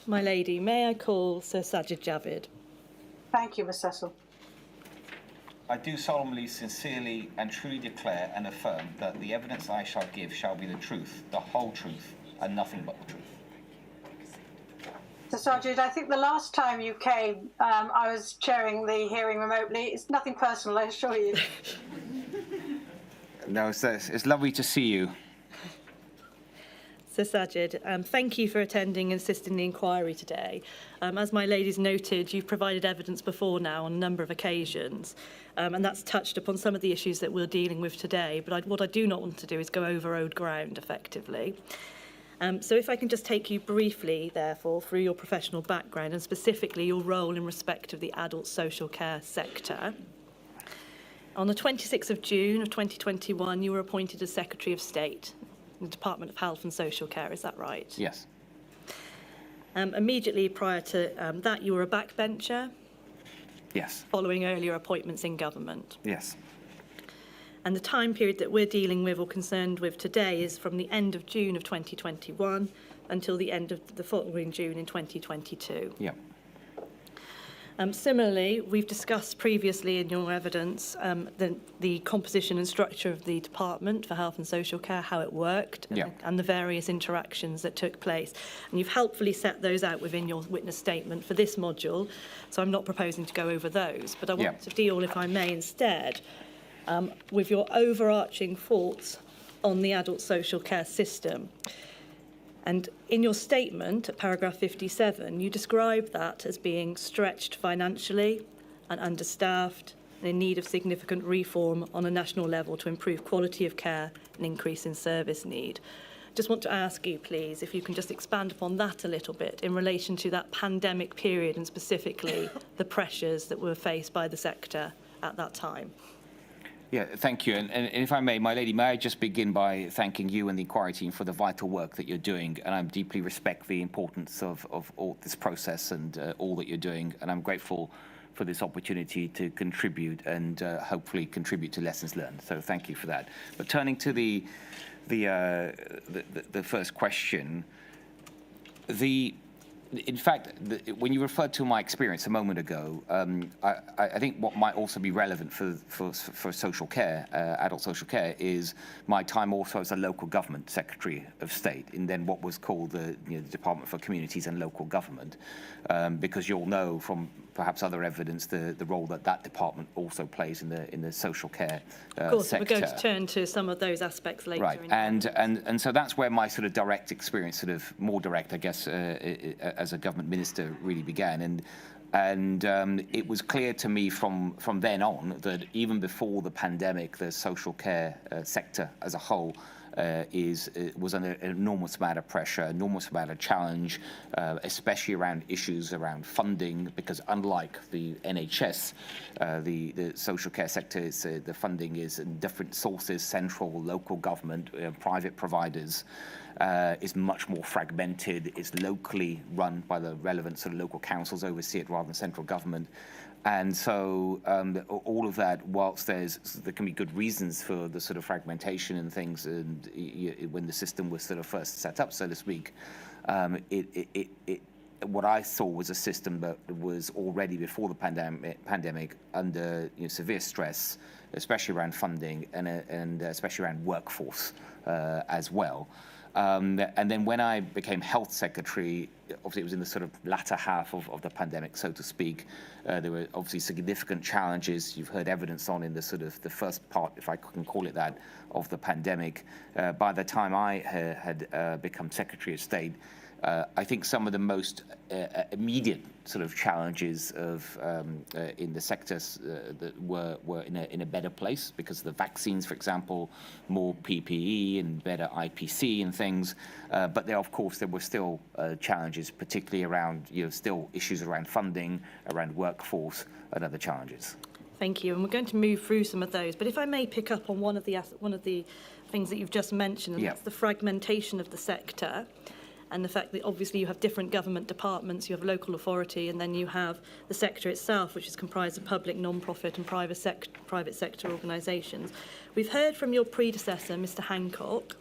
My lady, may I call Sir Sajid Javid? Thank you, Ms Cecil. I do solemnly, sincerely and truly declare and affirm that the evidence I shall give shall be the truth, the whole truth, and nothing but the truth. Sir Sajid, I think the last time you came, I was chairing the hearing remotely. It's nothing personal, I assure you. No, it's lovely to see you. Sir Sajid, thank you for attending and assisting the inquiry today. As my lady's noted, you've provided evidence before now on a number of occasions, and that's touched upon some of the issues that we're dealing with today, but what I do not want to do is go over old ground effectively. So if I can just take you briefly, therefore, through your professional background and specifically your role in respect of the adult social care sector. On the 26th of June of 2021, you were appointed as Secretary of State in the Department of Health and Social Care, is that right? Yes. Immediately prior to that, you were a backbencher? Yes. Following earlier appointments in government? Yes. And the time period that we're dealing with or concerned with today is from the end of June of 2021 until the end of the following June in 2022. Yeah. Similarly, we've discussed previously in your evidence the composition and structure of the Department for Health and Social Care, how it worked, and the various interactions that took place. And you've helpfully set those out within your witness statement for this module, so I'm not proposing to go over those. But I want to deal, if I may, instead, with your overarching thoughts on the adult social care system. And in your statement at paragraph 57, you describe that as being stretched financially and understaffed and in need of significant reform on a national level to improve quality of care and increase in service need. Just want to ask you, please, if you can just expand upon that a little bit in relation to that pandemic period and specifically the pressures that were faced by the sector at that time. Yeah, thank you. And if I may, my lady, may I just begin by thanking you and the inquiry team for the vital work that you're doing. And I deeply respect the importance of all this process and all that you're doing. And I'm grateful for this opportunity to contribute and hopefully contribute to lessons learned. So thank you for that. But turning to the first question, in fact, when you referred to my experience a moment ago, I think what might also be relevant for social care, adult social care, is my time also as a local government Secretary of State in then what was called the Department for Communities and Local Government, because you'll know from perhaps other evidence the role that department also plays in the social care sector. Of course, we're going to turn to some of those aspects later. Right, and so that's where my sort of direct experience, sort of more direct, I guess, as a government minister really began. And it was clear to me from then on that even before the pandemic, the social care sector as a whole was under an enormous amount of pressure, enormous amount of challenge, especially around issues around funding, because unlike the NHS, the social care sector, the funding is in different sources, central, local government, private providers. Is much more fragmented, is locally run by the relevant sort of local councils oversee it rather than central government. And so all of that, whilst there can be good reasons for the sort of fragmentation and things, and when the system was sort of first set up, so to speak, what I saw was a system that was already before the pandemic under severe stress, especially around funding and especially around workforce as well. And then when I became health secretary, obviously it was in the sort of latter half of the pandemic, so to speak. There were obviously significant challenges you've heard evidence on in the sort of the first part, if I can call it that, of the pandemic. By the time I had become Secretary of State, I think some of the most immediate sort of challenges in the sectors that were in a better place because of the vaccines, for example, more PPE and better IPC and things. But there, of course, there were still challenges, particularly around still issues around funding, around workforce, and other challenges. Thank you, and we're going to move through some of those. But if I may pick up on one of the things that you've just mentioned, and that's the fragmentation of the sector. And the fact that obviously you have different government departments, you have local authority, and then you have the sector itself, which is comprised of public, non-profit and private sector organisations. We've heard from your predecessor, Mr Hancock,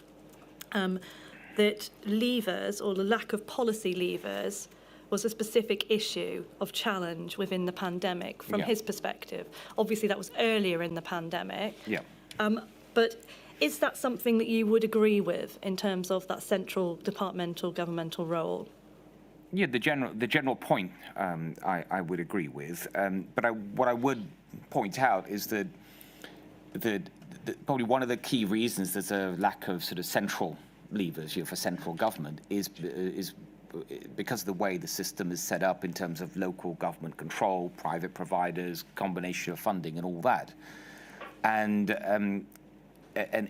that levers, or the lack of policy levers, was a specific issue of challenge within the pandemic from his perspective. Obviously, that was earlier in the pandemic. Yeah. But is that something that you would agree with in terms of that central departmental governmental role? Yeah, the general point I would agree with, but what I would point out is that probably one of the key reasons there's a lack of sort of central levers for central government is because of the way the system is set up in terms of local government control, private providers, combination of funding, and all that. And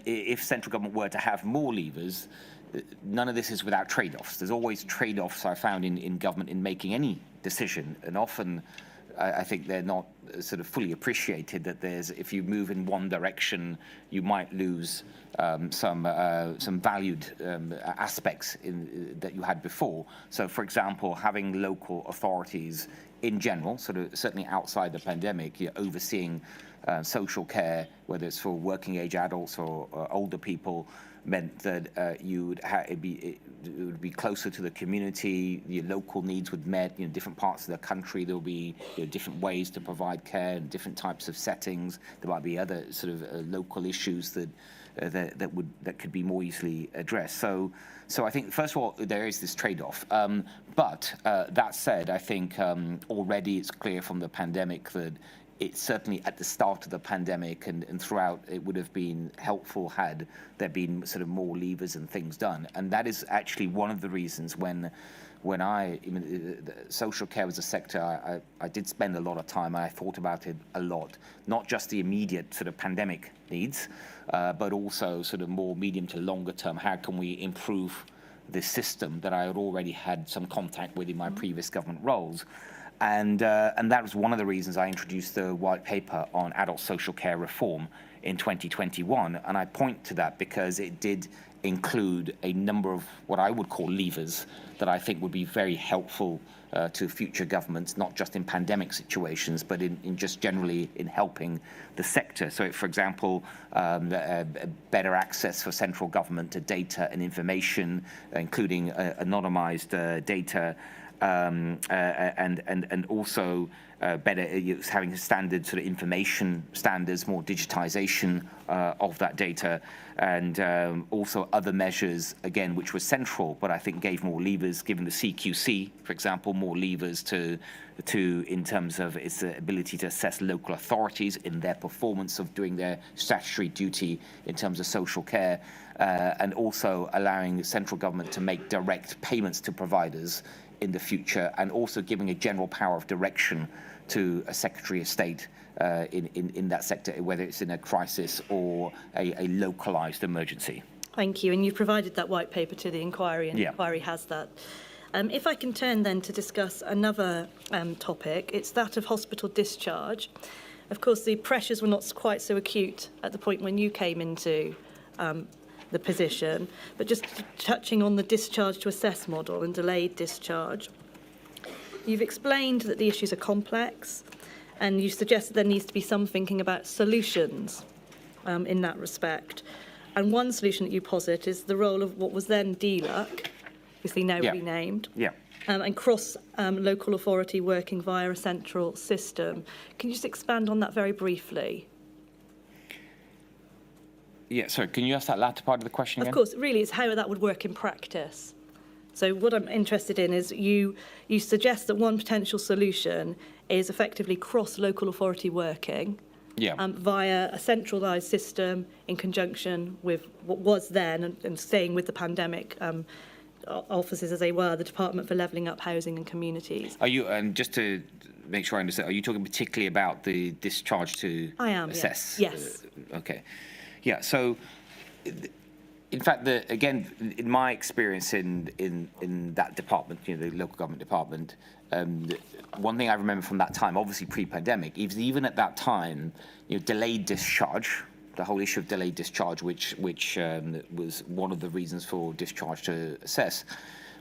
if central government were to have more levers, none of this is without trade-offs. There's always trade-offs I found in government in making any decision, and often I think they're not sort of fully appreciated, that if you move in one direction, you might lose some valued aspects that you had before. So, for example, having local authorities in general, sort of certainly outside the pandemic, overseeing social care, whether it's for working age adults or older people, meant that it would be closer to the community. Your local needs would be met. Different parts of the country, there will be different ways to provide care and different types of settings. There might be other sort of local issues that could be more easily addressed. So I think first of all there is this trade-off. But that said, I think already it's clear from the pandemic that it's certainly at the start of the pandemic and throughout, it would have been helpful had there been sort of more levers and things done. And that is actually one of the reasons when social care was a sector I did spend a lot of time, and I thought about it a lot, not just the immediate sort of pandemic needs, but also sort of more medium to longer term, how can we improve this system that I had already had some contact with in my previous government roles. And that was one of the reasons I introduced the white paper on adult social care reform in 2021. And I point to that because it did include a number of what I would call levers that I think would be very helpful to future governments, not just in pandemic situations, but in just generally in helping the sector. So, for example, better access for central government to data and information, including anonymized data, and also better having standard sort of information standards, more digitization of that data, and also other measures, again, which were central, but I think gave more levers, given the CQC, for example, more levers to in terms of its ability to assess local authorities in their performance of doing their statutory duty in terms of social care, and also allowing central government to make direct payments to providers in the future, and also giving a general power of direction to a Secretary of State in that sector, whether it's in a crisis or a localised emergency. Thank you. And you've provided that white paper to the inquiry, and the inquiry has that. If I can turn then to discuss another topic, it's that of hospital discharge. Of course, the pressures were not quite so acute at the point when you came into the position, but just touching on the discharge to assess model and delayed discharge. You've explained that the issues are complex, and you suggest that there needs to be some thinking about solutions in that respect. And one solution that you posit is the role of what was then DLUC, obviously now renamed, and cross local authority working via a central system. Can you just expand on that very briefly? Yeah, sorry, can you ask that latter part of the question again? Of course, really, it's how that would work in practice. So what I'm interested in is you suggest that one potential solution is effectively cross-local authority working via a centralised system in conjunction with what was then, and staying with the pandemic offices as they were, the Department for Levelling Up Housing and Communities. Are you, and just to make sure I understand, are you talking particularly about the discharge to assess? Yes. Okay. Yeah, so in fact, again, in my experience in that department, the local government department, one thing I remember from that time, obviously pre-pandemic, even at that time, delayed discharge, the whole issue of delayed discharge, which was one of the reasons for discharge to assess,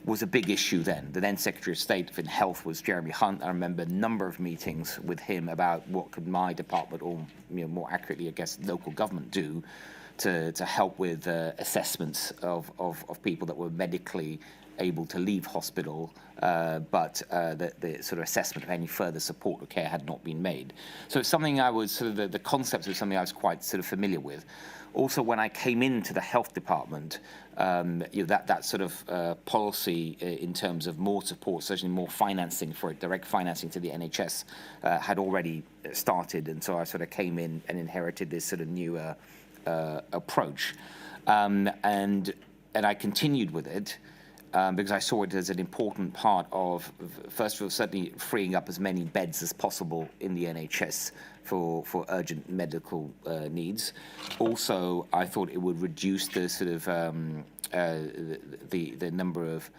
was a big issue then. The then Secretary of State for Health was Jeremy Hunt. I remember a number of meetings with him about what could my department, or more accurately, I guess, local government do to help with assessments of people that were medically able to leave hospital, but the sort of assessment of any further support or care had not been made. So it's something I was sort of, the concept was something I was quite sort of familiar with. Also, when I came into the health department, that sort of policy in terms of more support, certainly more financing for it, direct financing to the NHS, had already started, and so I sort of came in and inherited this sort of new approach, and I continued with it. Because I saw it as an important part of, first of all, certainly freeing up as many beds as possible in the NHS for urgent medical needs. Also, I thought it would reduce the sort of the number of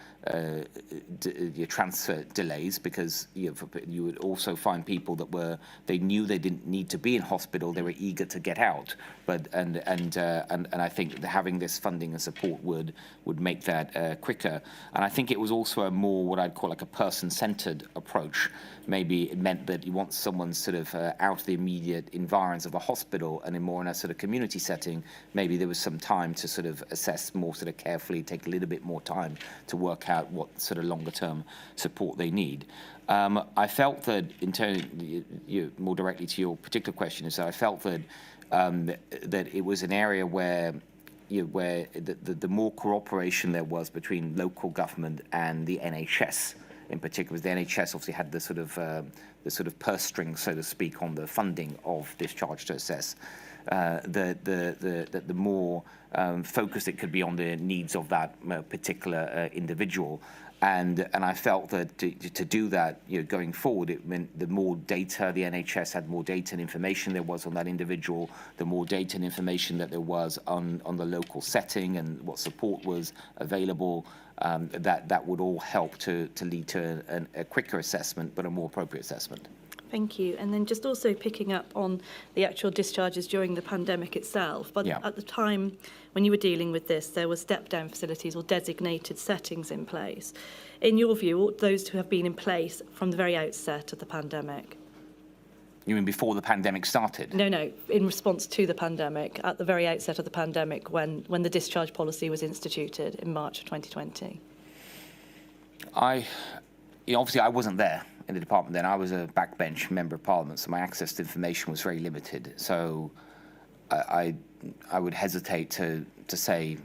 transfer delays, because you would also find people that they knew they didn't need to be in hospital, they were eager to get out, and I think having this funding and support would make that quicker. And I think it was also a more what I'd call like a person-centered approach. Maybe it meant that you want someone sort of out of the immediate environs of a hospital and in a sort of community setting. Maybe there was some time to sort of assess more sort of carefully, take a little bit more time to work out what sort of longer term support they need. I felt that, in terms, more directly to your particular question, is that I felt that that it was an area where the more cooperation there was between local government and the NHS, in particular, the NHS obviously had the sort of purse string, so to speak, on the funding of Discharge to assess. The more focused it could be on the needs of that particular individual. And I felt that to do that, going forward, it meant the more data the NHS had, more data and information there was on that individual, the more data and information that there was on the local setting and what support was available, that would all help to lead to a quicker assessment, but a more appropriate assessment. Thank you. And then just also picking up on the actual discharges during the pandemic itself. But at the time when you were dealing with this, there were step-down facilities or designated settings in place. In your view, ought those to have been in place from the very outset of the pandemic? You mean before the pandemic started? No, in response to the pandemic, at the very outset of the pandemic, when the discharge policy was instituted in March of 2020. Obviously I wasn't there in the department then. I was a backbench member of Parliament, so my access to information was very limited. So I would hesitate to say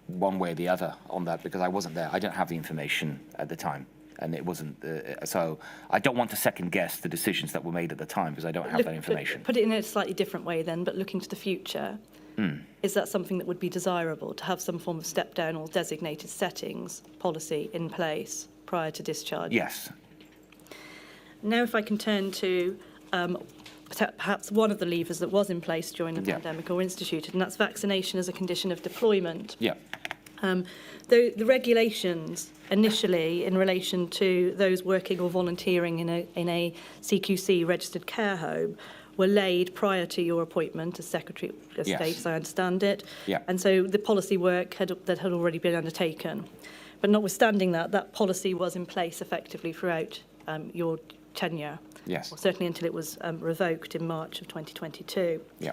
one way or the other on that, because I wasn't there. I don't have the information at the time, and it wasn't. So I don't want to second guess the decisions that were made at the time, because I don't have that information. Put it in a slightly different way then, but looking to the future. Is that something that would be desirable, to have some form of step-down or designated settings policy in place prior to discharge? Yes. Now if I can turn to perhaps one of the levers that was in place during the pandemic or instituted, and that's vaccination as a condition of deployment. Yeah. The regulations initially in relation to those working or volunteering in a CQC registered care home were laid prior to your appointment as Secretary of State, as I understand it. Yeah. And so the policy work that had already been undertaken. But notwithstanding that policy was in place effectively throughout your tenure. Yes. Or certainly until it was revoked in March of 2022. Yeah.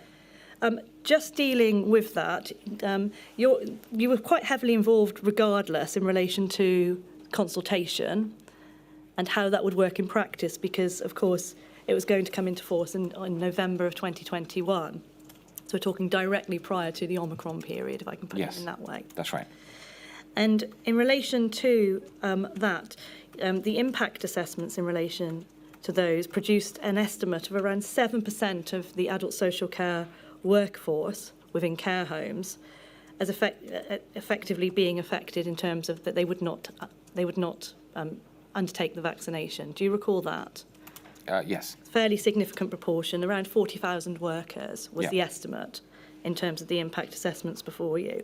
Just dealing with that, you were quite heavily involved regardless in relation to consultation and how that would work in practice, because, of course, it was going to come into force in November of 2021. So we're talking directly prior to the Omicron period, if I can put it in that way. That's right. And in relation to the impact assessments in relation to those produced an estimate of around 7% of the adult social care workforce within care homes as effectively being affected in terms of that they would not undertake the vaccination. Do you recall that? Yes. Fairly significant proportion, around 40,000 workers was the estimate in terms of the impact assessments before you.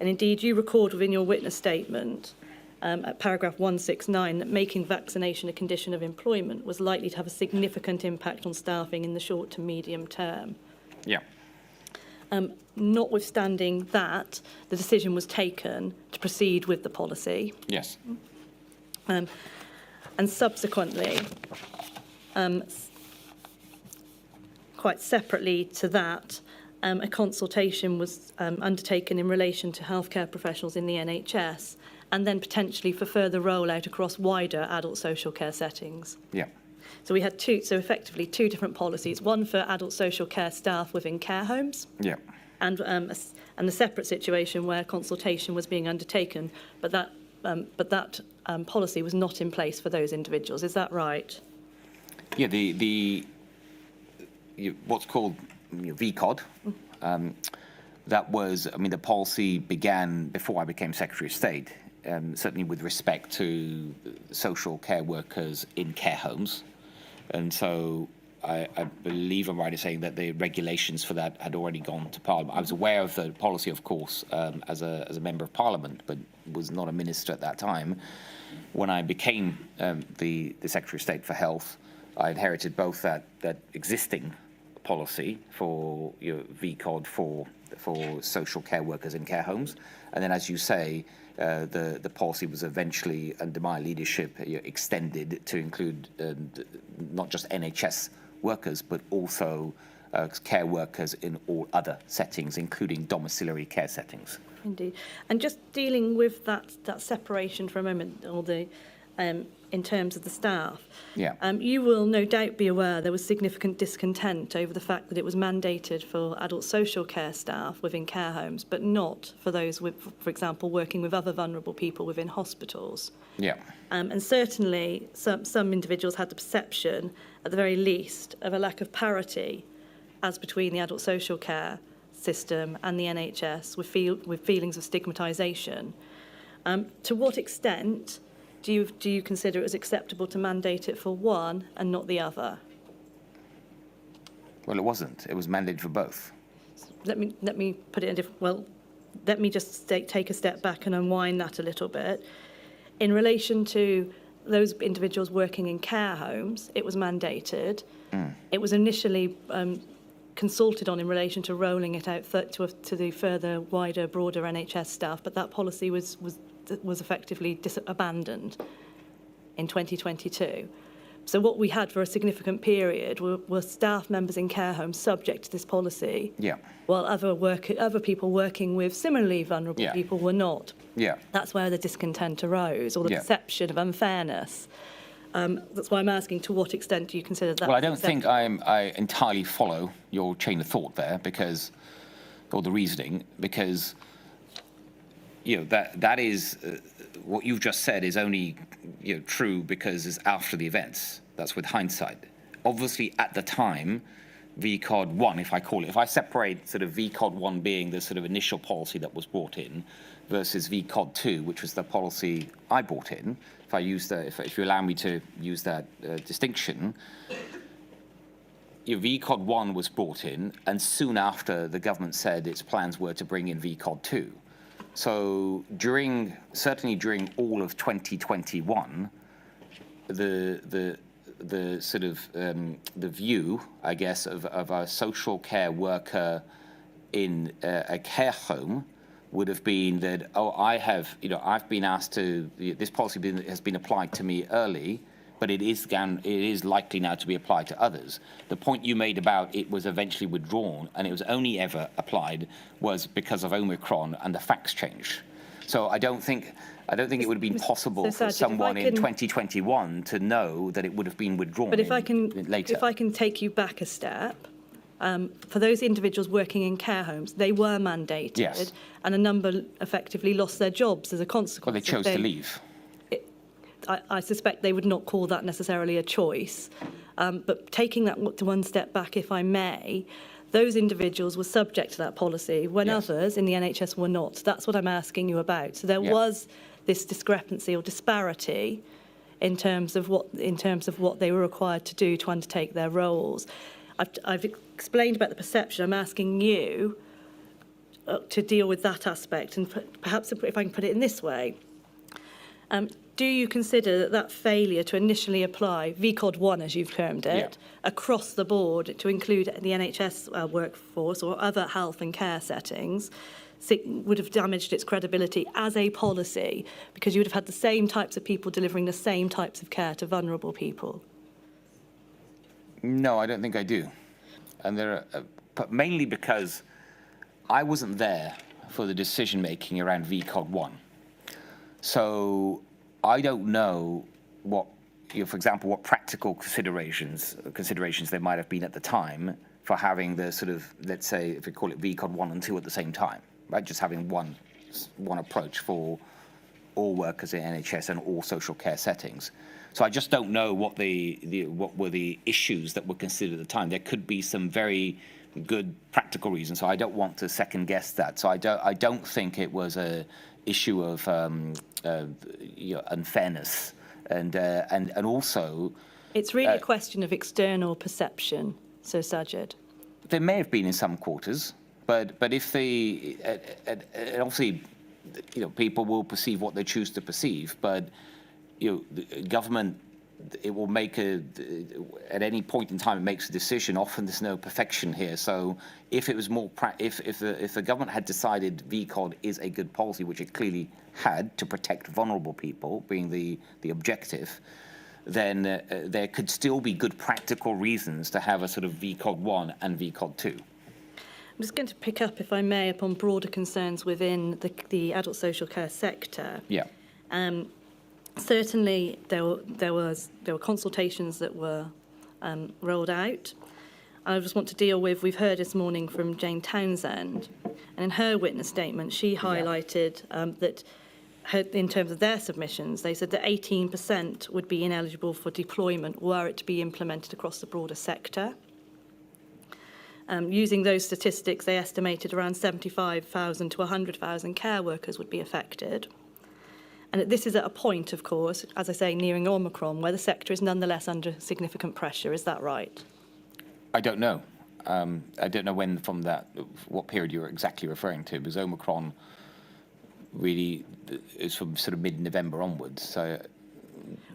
And indeed, you record within your witness statement at paragraph 169 that making vaccination a condition of employment was likely to have a significant impact on staffing in the short to medium term. Yeah. Notwithstanding that, the decision was taken to proceed with the policy. Yes. And subsequently, quite separately to that, a consultation was undertaken in relation to healthcare professionals in the NHS, and then potentially for further rollout across wider adult social care settings. Yeah. So we had effectively two different policies, one for adult social care staff within care homes, Yeah. and a separate situation where consultation was being undertaken, but that policy was not in place for those individuals. Is that right? Yeah, what's called VCOD, that was, I mean, the policy began before I became Secretary of State, certainly with respect to social care workers in care homes. And so I believe I'm right in saying that the regulations for that had already gone to Parliament. I was aware of the policy, of course, as a Member of Parliament, but was not a minister at that time. When I became the Secretary of State for Health, I inherited both that existing policy for VCOD for social care workers in care homes, and then, as you say, the policy was eventually, under my leadership, extended to include not just NHS workers, but also care workers in all other settings, including domiciliary care settings. Indeed. And just dealing with that separation for a moment, or the in terms of the staff, you will no doubt be aware there was significant discontent over the fact that it was mandated for adult social care staff within care homes, but not for those, for example, working with other vulnerable people within hospitals. Yeah. And certainly some individuals had the perception, at the very least, of a lack of parity as between the adult social care system and the NHS, with feelings of stigmatisation. To what extent do you consider it as acceptable to mandate it for one and not the other? Well, it wasn't. It was mandated for both. Let me put it in a different. Well, let me just take a step back and unwind that a little bit. In relation to those individuals working in care homes, it was mandated. It was initially consulted on in relation to rolling it out to the further, wider, broader NHS staff, but that policy was effectively abandoned in 2022. So what we had for a significant period were staff members in care homes subject to this policy, while other people working with similarly vulnerable people were not. That's where the discontent arose, or the perception of unfairness. That's why I'm asking, to what extent do you consider that? Well, I don't think I entirely follow your chain of thought there, or the reasoning, because that is what you've just said is only true because it's after the events. That's with hindsight. Obviously, at the time, VCOD 1, if I separate sort of VCOD 1 being the sort of initial policy that was brought in, versus VCOD 2, which was the policy I brought in, if you allow me to use that distinction, VCOD 1 was brought in, and soon after the government said its plans were to bring in VCOD 2. So certainly during all of 2021, the sort of the view, I guess, of a social care worker in a care home would have been that, I've been asked to, this policy has been applied to me early, but it is likely now to be applied to others. The point you made about it was eventually withdrawn, and it was only ever applied was because of Omicron and the facts changed. So I don't think it would have been possible for someone in 2021 to know that it would have been withdrawn. But later. If I can take you back a step, for those individuals working in care homes, they were mandated, and a number effectively lost their jobs as a consequence. Well, they chose to leave. I suspect they would not call that necessarily a choice. But taking that to one step back, if I may, those individuals were subject to that policy when others in the NHS were not. That's what I'm asking you about. So there was this discrepancy or disparity in terms of what they were required to do to undertake their roles. I've explained about the perception. I'm asking you to deal with that aspect, and perhaps if I can put it in this way. Do you consider that failure to initially apply VCOD 1, as you've termed it, across the board to include the NHS workforce or other health and care settings would have damaged its credibility as a policy, because you would have had the same types of people delivering the same types of care to vulnerable people? No, I don't think I do. And mainly because I wasn't there for the decision making around VCOD 1. So I don't know what, for example, what practical considerations there might have been at the time for having the sort of, let's say, if we call it VCOD 1 and 2 at the same time, right? Just having one approach for all workers in NHS and all social care settings. So I just don't know what what were the issues that were considered at the time. There could be some very good practical reasons. So I don't want to second guess that. So I don't think it was a issue of unfairness and also. It's really a question of external perception, Sir Sajid. There may have been in some quarters, but if obviously, people will perceive what they choose to perceive, but the government, it will make at any point in time it makes a decision. Often there's no perfection here. So if it was more, if the government had decided VCOD is a good policy, which it clearly had to protect vulnerable people, being the objective, then there could still be good practical reasons to have a sort of VCOD 1 and VCOD 2. I'm just going to pick up, if I may, upon broader concerns within the adult social care sector. Yeah. Certainly, there were consultations that were rolled out. I just want to deal with, we've heard this morning from Jane Townson, and in her witness statement, she highlighted that in terms of their submissions, they said that 18% would be ineligible for deployment were it to be implemented across the broader sector. Using those statistics, they estimated around 75,000 to 100,000 care workers would be affected. And this is at a point, of course, as I say, nearing Omicron, where the sector is nonetheless under significant pressure. Is that right? I don't know. I don't know when from that, what period you're exactly referring to, because Omicron really is from sort of mid-November onwards. So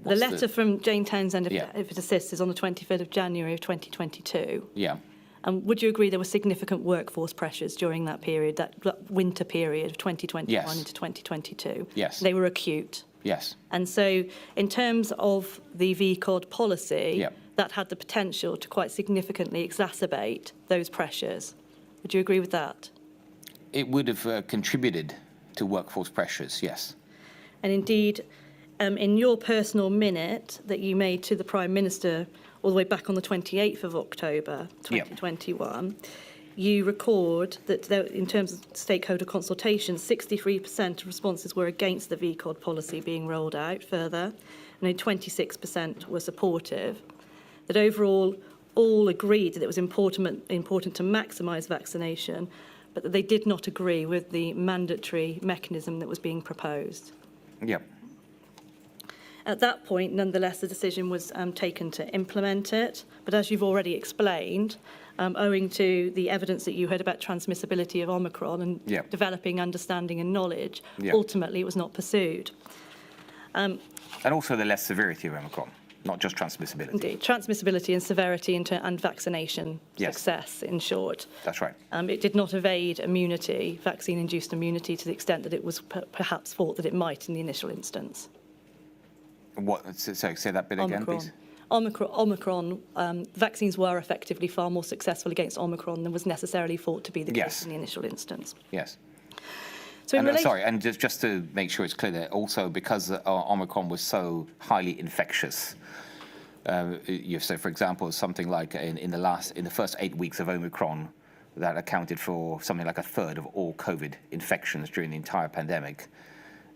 the letter from Jane Townsend, if it assists, is on the 25th of January of 2022. Yeah. And would you agree there were significant workforce pressures during that period, that winter period of 2021 into 2022? Yes. They were acute. Yes. And so in terms of the VCOD policy, that had the potential to quite significantly exacerbate those pressures. Would you agree with that? It would have contributed to workforce pressures, yes. And indeed, in your personal minute that you made to the Prime Minister all the way back on the 28th of October 2021, you record that there, in terms of stakeholder consultation, 63% of responses were against the VCOD policy being rolled out further, and only 26% were supportive. That overall, all agreed that it was important to maximise vaccination, but that they did not agree with the mandatory mechanism that was being proposed. Yep. At that point, nonetheless, the decision was taken to implement it. But as you've already explained, owing to the evidence that you heard about transmissibility of Omicron and developing understanding and knowledge, ultimately it was not pursued. And also the less severity of Omicron, not just transmissibility. Indeed, transmissibility and severity and vaccination success, in short. That's right. It did not evade immunity, vaccine-induced immunity, to the extent that it was perhaps thought that it might in the initial instance. What? So say that bit again, please. Omicron, vaccines were effectively far more successful against Omicron than was necessarily thought to be the case in the initial instance. Yes. So and just to make sure it's clear that also because Omicron was so highly infectious, so for example, something like in the first 8 weeks of Omicron, that accounted for something like a third of all COVID infections during the entire pandemic.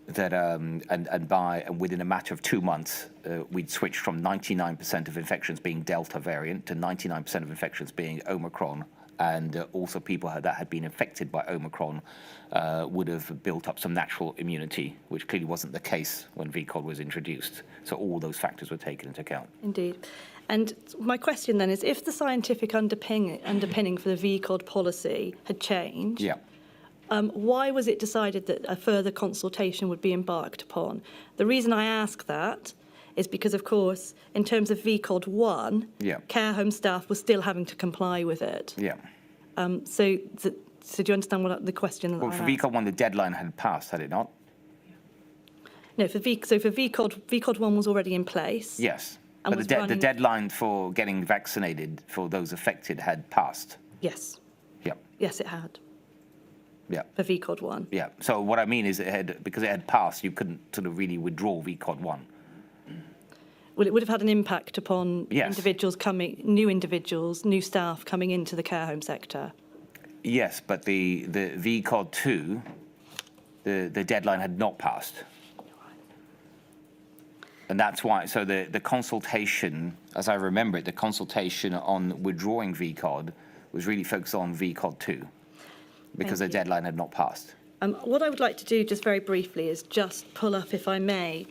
That and within a matter of 2 months, we'd switched from 99% of infections being Delta variant to 99% of infections being Omicron, and also people that had been infected by Omicron would have built up some natural immunity, which clearly wasn't the case when VCOD was introduced. So all those factors were taken into account. Indeed. And my question then is, if the scientific underpinning for the VCOD policy had changed, why was it decided that a further consultation would be embarked upon? The reason I ask that is because, of course, in terms of VCOD 1, care home staff were still having to comply with it. So do you understand what the question that for VCOD 1, the deadline had passed, had it not? No, for VCOD 1 was already in place. Yes, but the deadline for getting vaccinated for those affected had passed. Yes. Yep. Yes, it had. for VCOD 1. Yeah. So what I mean is, because it had passed, you couldn't sort of really withdraw VCOD 1. Well, it would have had an impact upon Yes. individuals, new staff coming into the care home sector. Yes, but the VCOD 2, the deadline had not passed. And that's why, so the consultation, as I remember it, the consultation on withdrawing VCOD was really focused on VCOD 2 because the deadline had not passed. What I would like to do just very briefly is just pull up, if I may,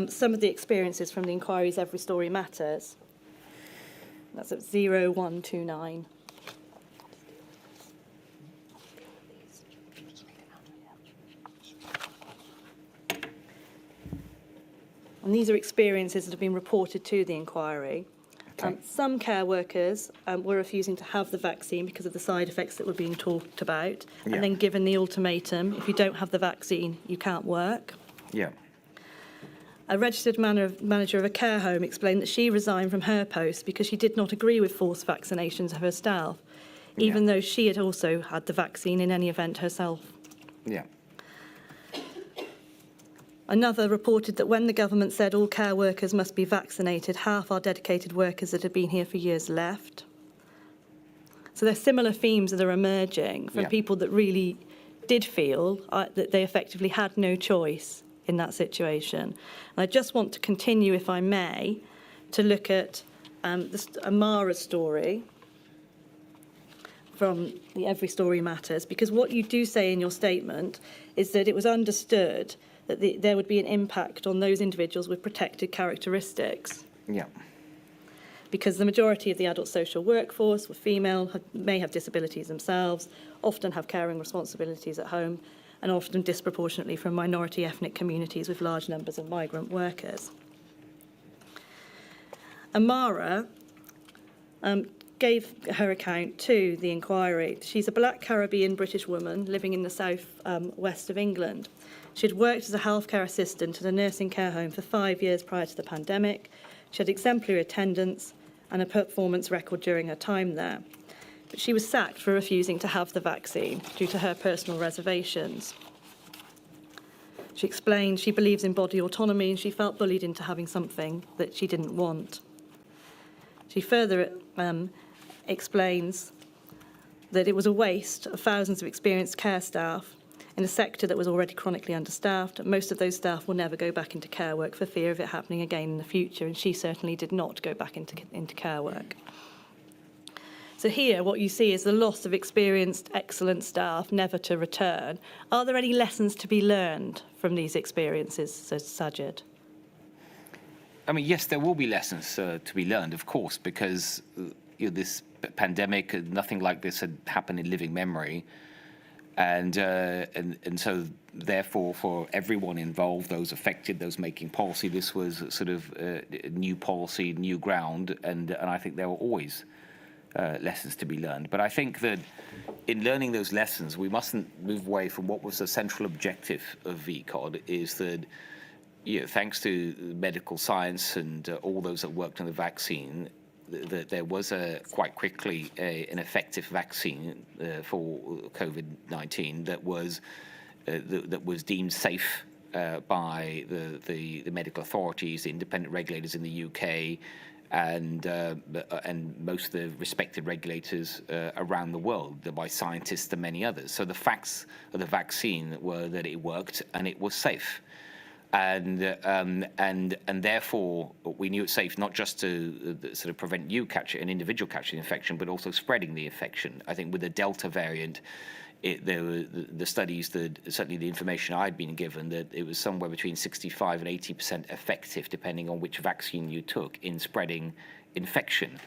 some of the experiences from the inquiries Every Story Matters. That's at 0129. And these are experiences that have been reported to the inquiry. Okay. Some care workers were refusing to have the vaccine because of the side effects that were being talked about, Yeah. and then given the ultimatum, if you don't have the vaccine, you can't work. Yeah. A registered manager of a care home explained that she resigned from her post because she did not agree with forced vaccinations of her staff, even though she had also had the vaccine in any event herself. Yeah. Another reported that when the government said all care workers must be vaccinated, half our dedicated workers that had been here for years left. So there's similar themes that are emerging from people that really did feel that they effectively had no choice in that situation. And I just want to continue, if I may, to look at Amara's story from the Every Story Matters, because what you do say in your statement is that it was understood that there would be an impact on those individuals with protected characteristics. Yeah. Because the majority of the adult social workforce were female, may have disabilities themselves, often have caring responsibilities at home, and often disproportionately from minority ethnic communities with large numbers of migrant workers. Amara gave her account to the inquiry. She's a black Caribbean British woman living in the south west of England. She had worked as a healthcare assistant at a nursing care home for 5 years prior to the pandemic. She had exemplary attendance and a performance record during her time there. But she was sacked for refusing to have the vaccine due to her personal reservations. She explained she believes in body autonomy and she felt bullied into having something that she didn't want. She further explains that it was a waste of thousands of experienced care staff in a sector that was already chronically understaffed. Most of those staff will never go back into care work for fear of it happening again in the future, and she certainly did not go back into care work. So here, what you see is the loss of experienced, excellent staff, never to return. Are there any lessons to be learned from these experiences, Sir Sajid? I mean, yes, there will be lessons to be learned, of course, because this pandemic, nothing like this had happened in living memory. And so, therefore, for everyone involved, those affected, those making policy, this was sort of new policy, new ground, and I think there were always lessons to be learned. But I think that in learning those lessons, we mustn't move away from what was the central objective of VCOD, is that, thanks to medical science and all those that worked on the vaccine, that there was quite quickly an effective vaccine for COVID-19 that was deemed safe by the medical authorities, the independent regulators in the UK, and most of the respected regulators around the world, by scientists and many others. So the facts of the vaccine were that it worked and it was safe. And therefore we knew it's safe not just to sort of prevent an individual catching infection, but also spreading the infection. I think with the Delta variant, there were the studies that certainly the information I'd been given that it was somewhere between 65 and 80% effective, depending on which vaccine you took, in spreading infection.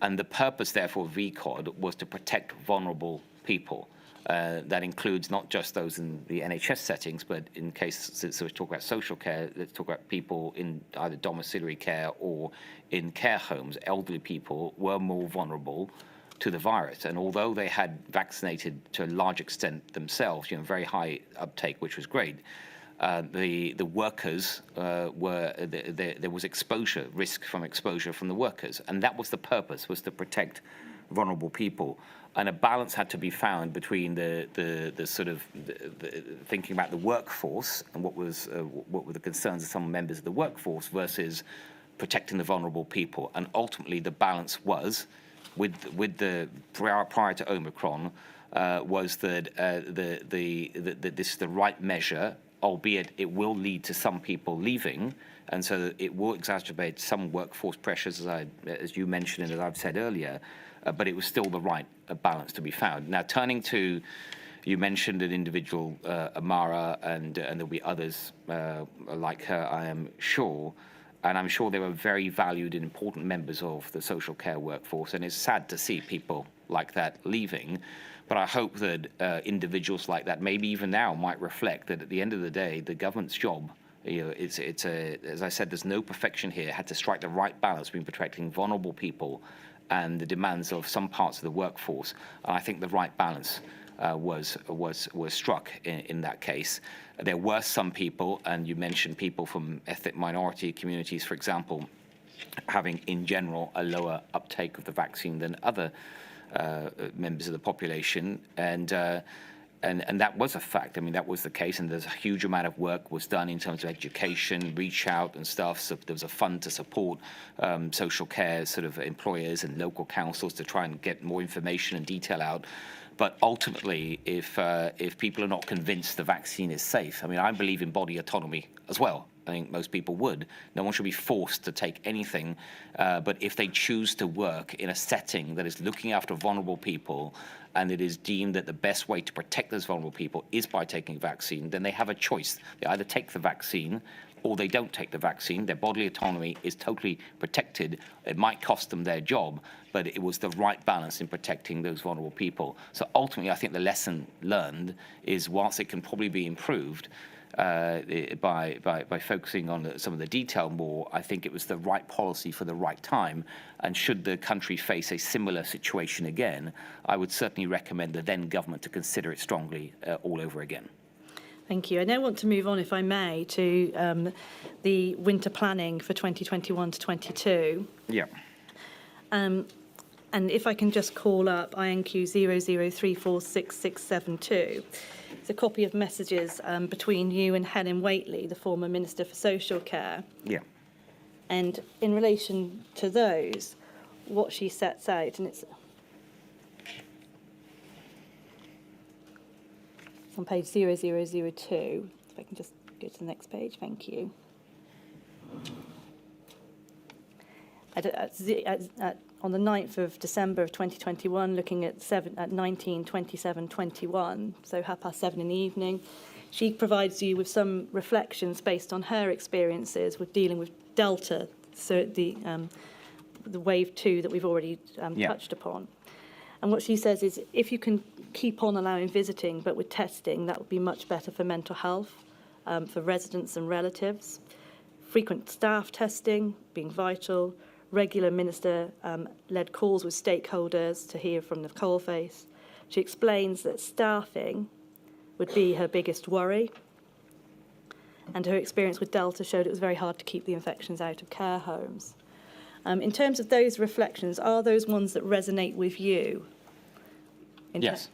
And the purpose, therefore, of VCOD was to protect vulnerable people. That includes not just those in the NHS settings, but in case, since we talk about social care, let's talk about people in either domiciliary care or in care homes. Elderly people were more vulnerable to the virus. And although they had vaccinated to a large extent themselves, very high uptake, which was great, the workers there was risk from exposure from the workers. And that was the purpose, was to protect vulnerable people. And a balance had to be found between the thinking about the workforce and what were the concerns of some members of the workforce versus protecting the vulnerable people. And ultimately, the balance was, with the prior to Omicron, was that this is the right measure, albeit it will lead to some people leaving, and so it will exacerbate some workforce pressures, as you mentioned and as I've said earlier. But it was still the right balance to be found. Now, turning to, you mentioned an individual, Amara, and there'll be others like her, I am sure. And I'm sure they were very valued and important members of the social care workforce. And it's sad to see people like that leaving. But I hope that individuals like that, maybe even now, might reflect that at the end of the day, the government's job, as I said, there's no perfection here. It had to strike the right balance between protecting vulnerable people and the demands of some parts of the workforce. And I think the right balance was struck in that case. There were some people, and you mentioned people from ethnic minority communities, for example, having in general a lower uptake of the vaccine than other members of the population, and that was a fact. I mean, that was the case, and there's a huge amount of work was done in terms of education, reach out and stuff. So there was a fund to support social care sort of employers and local councils to try and get more information and detail out. But ultimately, if people are not convinced the vaccine is safe, I mean, I believe in body autonomy as well. I think most people would. No one should be forced to take anything. But if they choose to work in a setting that is looking after vulnerable people, and it is deemed that the best way to protect those vulnerable people is by taking a vaccine, then they have a choice. They either take the vaccine or they don't take the vaccine. Their bodily autonomy is totally protected. It might cost them their job, but it was the right balance in protecting those vulnerable people. So ultimately, I think the lesson learned is, whilst it can probably be improved, by focusing on some of the detail more, I think it was the right policy for the right time. And should the country face a similar situation again, I would certainly recommend the then government to consider it strongly all over again. Thank you. I now want to move on, if I may, to the winter planning for 2021 to 22. Yeah. And if I can just call up INQ 00346672. It's a copy of messages between you and Helen Weightley, the former Minister for Social Care. Yeah. And in relation to those, what she sets out, and it's on page 0002. If I can just go to the next page, thank you. On the 9th of December of 2021, looking at 19/27/21, so 7:30 in the evening, she provides you with some reflections based on her experiences with dealing with Delta, so the wave 2 that we've already touched upon. And what she says is, if you can keep on allowing visiting, but with testing, that would be much better for mental health, for residents and relatives. Frequent staff testing being vital. Regular minister-led calls with stakeholders to hear from the coalface. She explains that staffing would be her biggest worry, and her experience with Delta showed it was very hard to keep the infections out of care homes. In terms of those reflections, are those ones that resonate with you? Yes.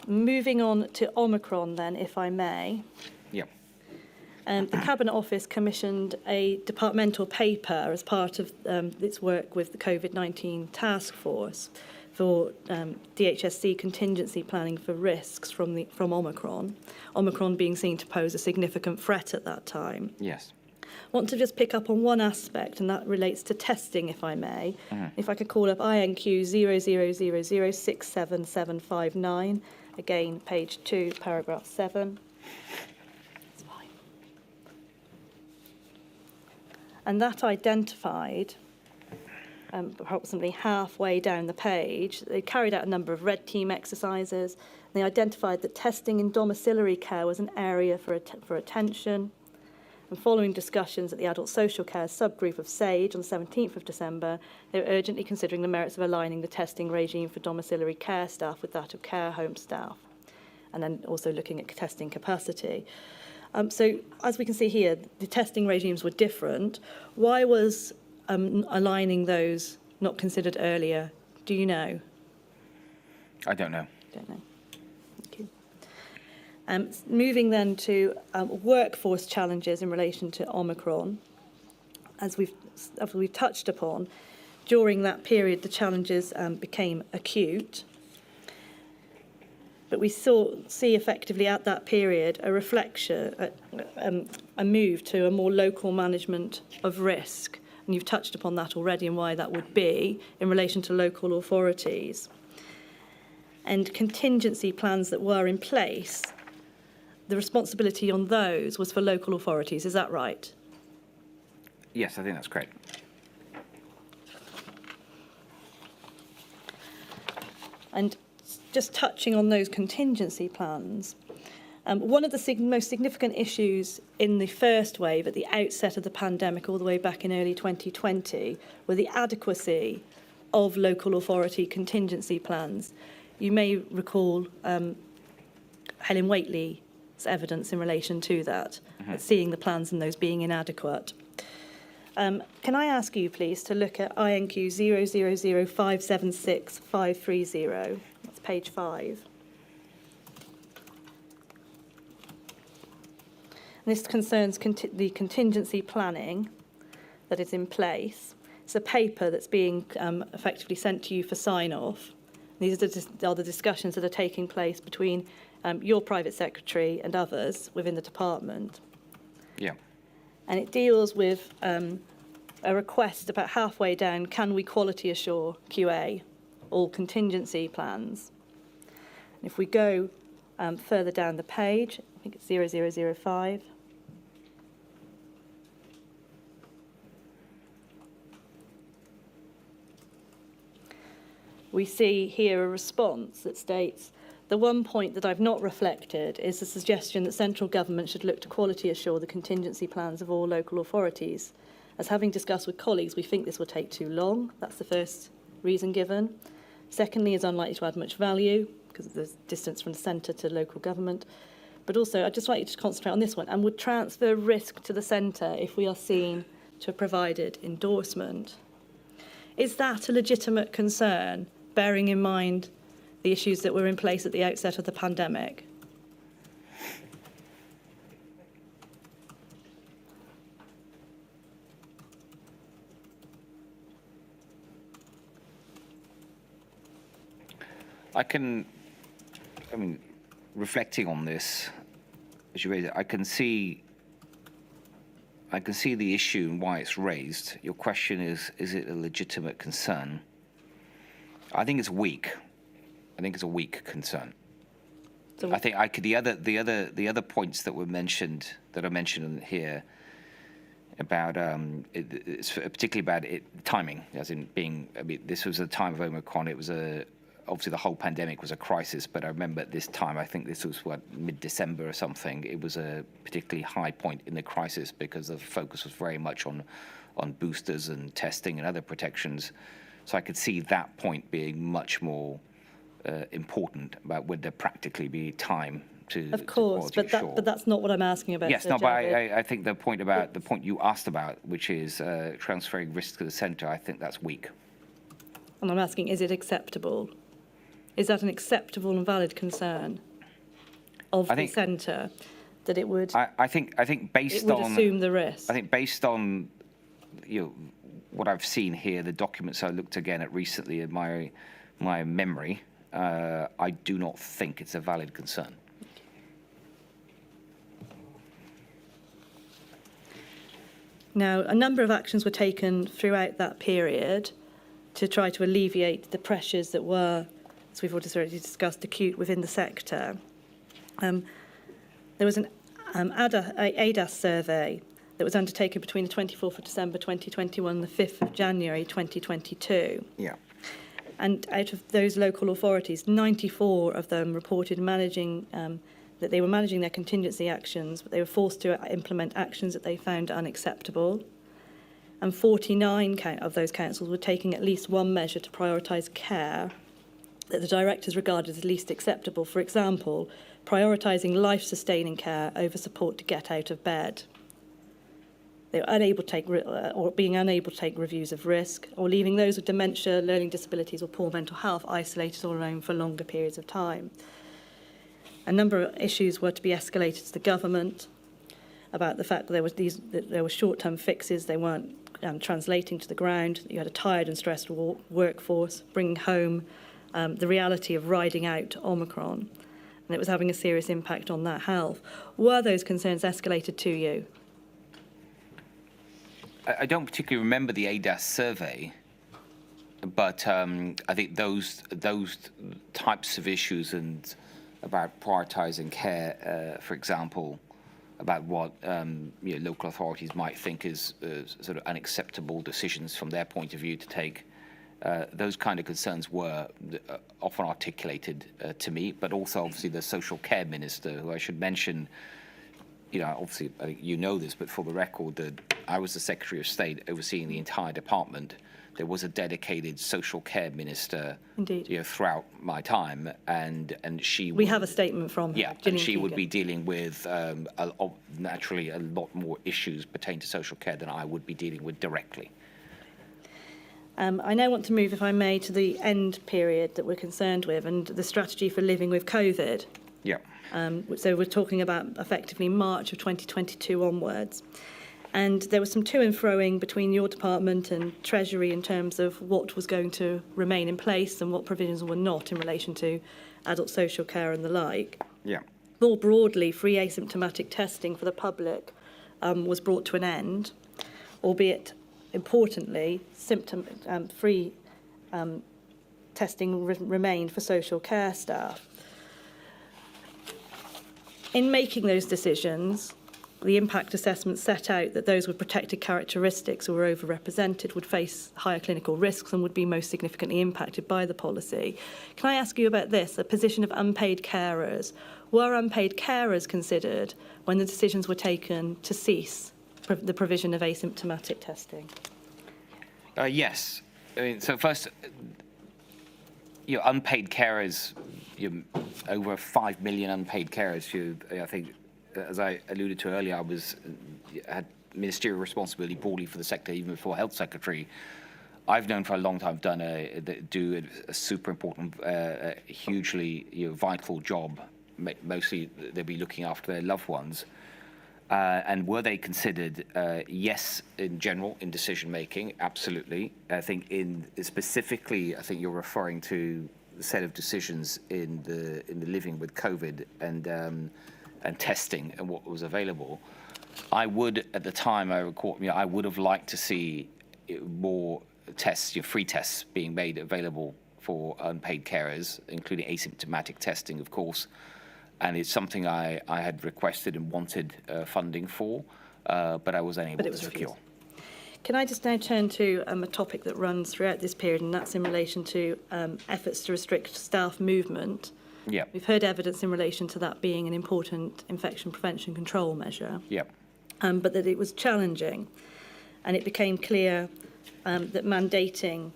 Moving on to Omicron then, if I may. Yeah. The Cabinet Office commissioned a departmental paper as part of its work with the COVID-19 task force for DHSC contingency planning for risks from Omicron. Omicron being seen to pose a significant threat at that time. Yes. I want to just pick up on one aspect, and that relates to testing, if I may. If I could call up INQ 0000067759. Again, page 2, paragraph 7. That's fine. And that identified, approximately halfway down the page, they carried out a number of red team exercises. They identified that testing in domiciliary care was an area for attention. And following discussions at the Adult Social Care subgroup of SAGE on the 17th of December, they were urgently considering the merits of aligning the testing regime for domiciliary care staff with that of care home staff, and then also looking at testing capacity. So as we can see here, the testing regimes were different. Why was aligning those not considered earlier? Do you know? I don't know. Don't know. Thank you. Moving then to workforce challenges in relation to Omicron. As we've touched upon, during that period, the challenges became acute. But we see effectively at that period a reflection, a move to a more local management of risk. And you've touched upon that already and why that would be in relation to local authorities. And contingency plans that were in place, the responsibility on those was for local authorities. Is that right? Yes, I think that's correct. And just touching on those contingency plans, one of the most significant issues in the first wave at the outset of the pandemic all the way back in early 2020 were the adequacy of local authority contingency plans. You may recall Helen Weightley's evidence in relation to that, seeing the plans and those being inadequate. Can I ask you, please, to look at INQ 000576530. That's page 5. And this concerns the contingency planning that is in place. It's a paper that's being effectively sent to you for sign-off. These are the discussions that are taking place between your private secretary and others within the department. Yeah. And it deals with a request about halfway down, can we quality assure QA all contingency plans? And if we go further down the page, I think it's 0005. We see here a response that states, the one point that I've not reflected is the suggestion that central government should look to quality assure the contingency plans of all local authorities. As having discussed with colleagues, we think this will take too long. That's the first reason given. Secondly, is unlikely to add much value because of the distance from the centre to local government. But also, I'd just like you to concentrate on this one, and would transfer risk to the centre if we are seen to have provided endorsement. Is that a legitimate concern, bearing in mind the issues that were in place at the outset of the pandemic? Reflecting on this, as you raise it, I can see the issue and why it's raised. Your question is it a legitimate concern? I think it's weak. I think it's a weak concern. So I think the other points that are mentioned here about it's particularly about timing, as in being. This was a time of Omicron. It was obviously the whole pandemic was a crisis, but I remember at this time, I think this was mid-December or something. It was a particularly high point in the crisis because the focus was very much on boosters and testing and other protections. So I could see that point being much more important about would there practically be time to. Of course, but that's not what I'm asking about. Yes, no, but I think the point you asked about, which is transferring risk to the centre, I think that's weak. And I'm asking, is it acceptable? Is that an acceptable and valid concern of the centre that it would? I think based on assume the risk. I think based on what I've seen here, the documents I looked again at recently in my memory, I do not think it's a valid concern. Now, a number of actions were taken throughout that period to try to alleviate the pressures that were, as we've already discussed, acute within the sector. There was an ADAS survey that was undertaken between the 24th of December 2021 and the 5th of January 2022. Yeah. And out of those local authorities, 94 of them reported that they were managing their contingency actions, but they were forced to implement actions that they found unacceptable. And 49 of those councils were taking at least one measure to prioritise care. that the directors regarded as least acceptable. For example, prioritising life-sustaining care over support to get out of bed. They were unable to take, or being unable to take reviews of risk, or leaving those with dementia, learning disabilities or poor mental health isolated or alone for longer periods of time. A number of issues were to be escalated to the government about the fact that there were short-term fixes, they weren't translating to the ground, you had a tired and stressed workforce, bringing home the reality of riding out Omicron, and it was having a serious impact on that health. Were those concerns escalated to you? I don't particularly remember the ADAS survey, but I think those types of issues and about prioritising care, for example, about what local authorities might think is sort of unacceptable decisions from their point of view to take. Those kind of concerns were often articulated to me, but also obviously the social care minister, who I should mention, obviously you know this, but for the record, that I was the Secretary of State overseeing the entire department. There was a dedicated social care minister, indeed, throughout my time, and she. We have a statement from her. Yeah, and she would be dealing with naturally a lot more issues pertaining to social care than I would be dealing with directly. I now want to move, if I may, to the end period that we're concerned with and the strategy for living with COVID. Yeah. So we're talking about effectively March of 2022 onwards. And there was some to and froing between your department and Treasury in terms of what was going to remain in place and what provisions were not in relation to adult social care and the like. Yeah. More broadly, free asymptomatic testing for the public was brought to an end, albeit importantly, symptom-free testing remained for social care staff. In making those decisions, the impact assessment set out that those with protected characteristics who were overrepresented would face higher clinical risks and would be most significantly impacted by the policy. Can I ask you about this, the position of unpaid carers? Were unpaid carers considered when the decisions were taken to cease the provision of asymptomatic testing? Yes. I mean, so first, unpaid carers, over 5 million unpaid carers. I think, as I alluded to earlier, I had ministerial responsibility broadly for the sector even before Health Secretary. I've known for a long time do a super important, hugely vital job. Mostly they'll be looking after their loved ones. And were they considered? Yes, in general, in decision making, absolutely. I think specifically, I think you're referring to the set of decisions in the living with COVID and testing and what was available. I would, at the time, I recall, I would have liked to see more tests, free tests being made available for unpaid carers, including asymptomatic testing, of course. And it's something I had requested and wanted funding for, but I was unable to secure. Can I just now turn to a topic that runs throughout this period, and that's in relation to efforts to restrict staff movement. Yeah. We've heard evidence in relation to that being an important infection prevention control measure. Yeah. But that it was challenging, and it became clear that mandating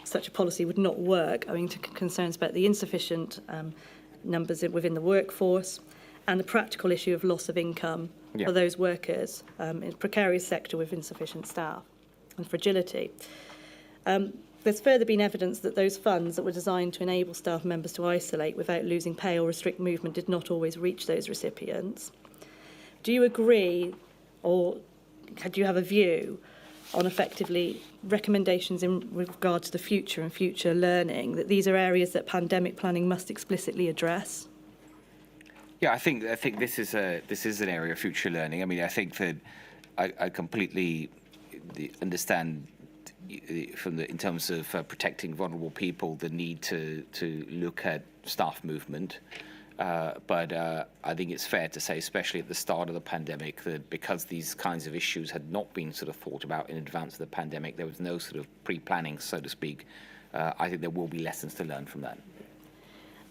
such a policy would not work owing to concerns about the insufficient numbers within the workforce and the practical issue of loss of income for those workers in a precarious sector with insufficient staff and fragility. There's further been evidence that those funds that were designed to enable staff members to isolate without losing pay or restrict movement did not always reach those recipients. Do you agree, or do you have a view on effectively recommendations in regard to the future and future learning, that these are areas that pandemic planning must explicitly address? Yeah, I think this is an area of future learning. I mean, I think that I completely understand in terms of protecting vulnerable people, the need to look at staff movement. But I think it's fair to say, especially at the start of the pandemic, that because these kinds of issues had not been sort of thought about in advance of the pandemic, there was no sort of pre-planning, so to speak. I think there will be lessons to learn from that.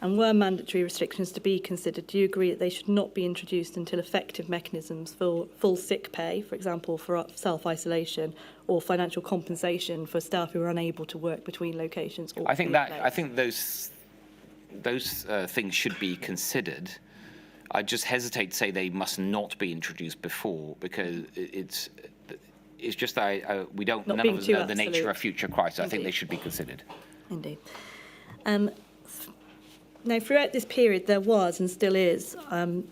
And were mandatory restrictions to be considered, do you agree that they should not be introduced until effective mechanisms for full sick pay, for example, for self-isolation, or financial compensation for staff who are unable to work between locations? I think those things should be considered. I just hesitate to say they must not be introduced before, because it's just we don't. None of us know the nature of future crisis. I think they should be considered. Indeed. Now, throughout this period, there was and still is a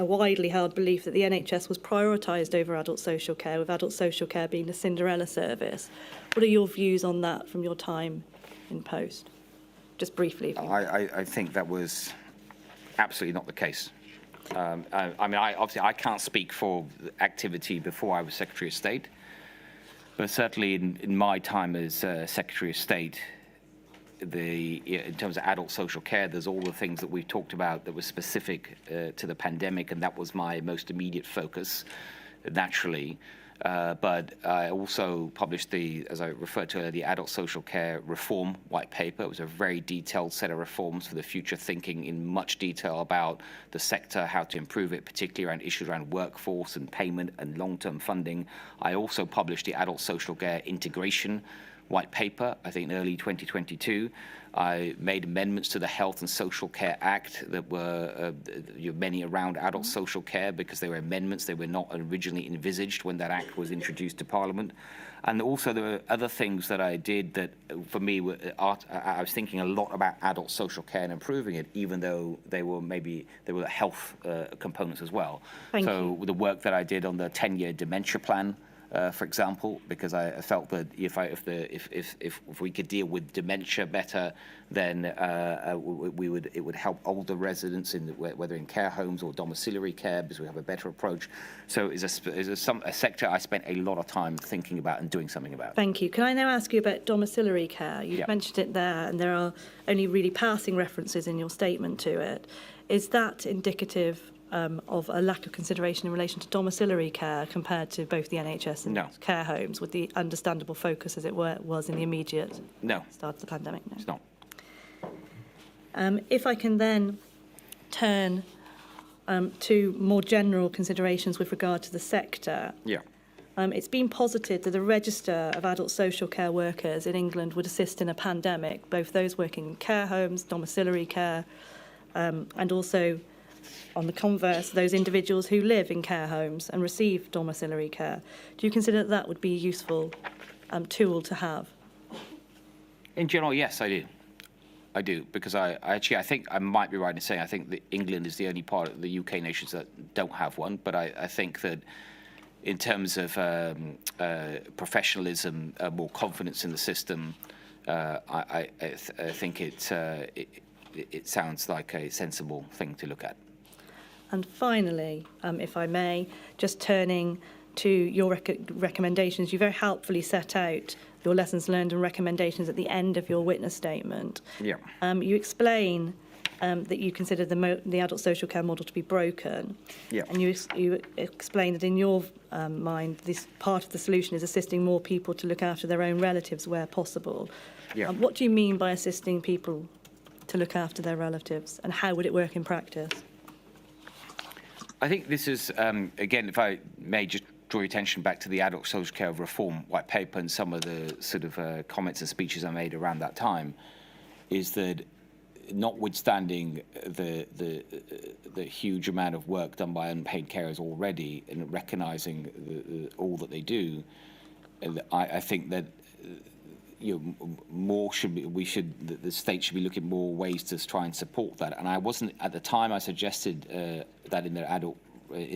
widely held belief that the NHS was prioritised over adult social care, with adult social care being the Cinderella service. What are your views on that from your time in post? Just briefly. I think that was absolutely not the case. I mean, obviously, I can't speak for activity before I was Secretary of State, but certainly in my time as Secretary of State, in terms of adult social care, there's all the things that we've talked about that were specific to the pandemic, and that was my most immediate focus, naturally. But I also published as I referred to earlier, the Adult Social Care Reform White Paper. It was a very detailed set of reforms for the future, thinking in much detail about the sector, how to improve it, particularly around issues around workforce and payment and long-term funding. I also published the Adult Social Care Integration White Paper, I think in early 2022. I made amendments to the Health and Social Care Act that were many around adult social care, because they were amendments. They were not originally envisaged when that act was introduced to Parliament. And also there were other things that I did that, for me, I was thinking a lot about adult social care and improving it, even though there were health components as well. So the work that I did on the 10-year dementia plan, for example, because I felt that if we could deal with dementia better, then it would help older residents, whether in care homes or domiciliary care, because we have a better approach. So it's a sector I spent a lot of time thinking about and doing something about. Thank you. Can I now ask you about domiciliary care? You've mentioned it there, and there are only really passing references in your statement to it. Is that indicative of a lack of consideration in relation to domiciliary care compared to both the NHS and care homes, with the understandable focus, as it were, was in the immediate start of the pandemic? No, it's not. If I can then turn to more general considerations with regard to the sector. It's been posited that a register of adult social care workers in England would assist in a pandemic, both those working in care homes, domiciliary care, and also, on the converse, those individuals who live in care homes and receive domiciliary care. Do you consider that would be a useful tool to have? In general, yes, I do. I do, because I think I might be right in saying I think that England is the only part of the UK nations that don't have one, but I think that in terms of professionalism, more confidence in the system, I think it sounds like a sensible thing to look at. And finally, if I may, just turning to your recommendations, you very helpfully set out your lessons learned and recommendations at the end of your witness statement. You explain that you consider the adult social care model to be broken. And you explain that in your mind, this part of the solution is assisting more people to look after their own relatives where possible. What do you mean by assisting people to look after their relatives, and how would it work in practice? I think this is, again, if I may just draw your attention back to the Adult Social Care Reform White Paper and some of the sort of comments and speeches I made around that time, is that notwithstanding the huge amount of work done by unpaid carers already, and recognising all that they do, I think that more the state should be looking at more ways to try and support that. And I wasn't, at the time I suggested that in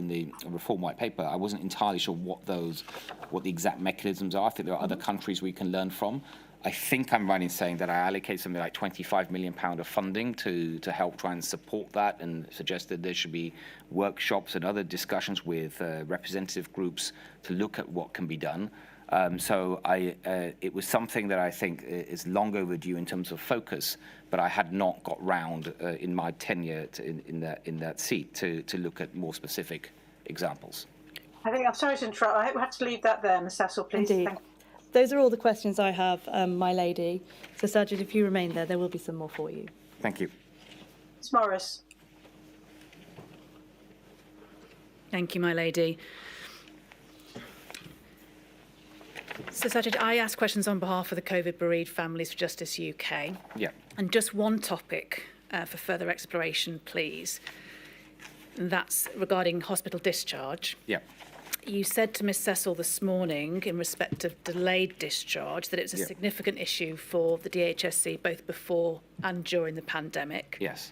the Reform White Paper, I wasn't entirely sure what the exact mechanisms are. I think there are other countries we can learn from. I think I'm right in saying that I allocate something like £25 million of funding to help try and support that, and suggested there should be workshops and other discussions with representative groups to look at what can be done. So it was something that I think is long overdue in terms of focus, but I had not got round in my tenure in that seat to look at more specific examples. I'm sorry to interrupt. I have to leave that there, Ms. Cecil, please. Indeed. Those are all the questions I have, my lady. So, Sajid, if you remain there, there will be some more for you. Thank you. Ms Morris. Thank you, my lady. Sir Sajid, I asked questions on behalf of the COVID bereaved Families for Justice UK. Yeah. And just one topic for further exploration, please. And that's regarding hospital discharge. Yeah. You said to Ms Cecil this morning, in respect of delayed discharge, that it was a significant issue for the DHSC both before and during the pandemic. Yes.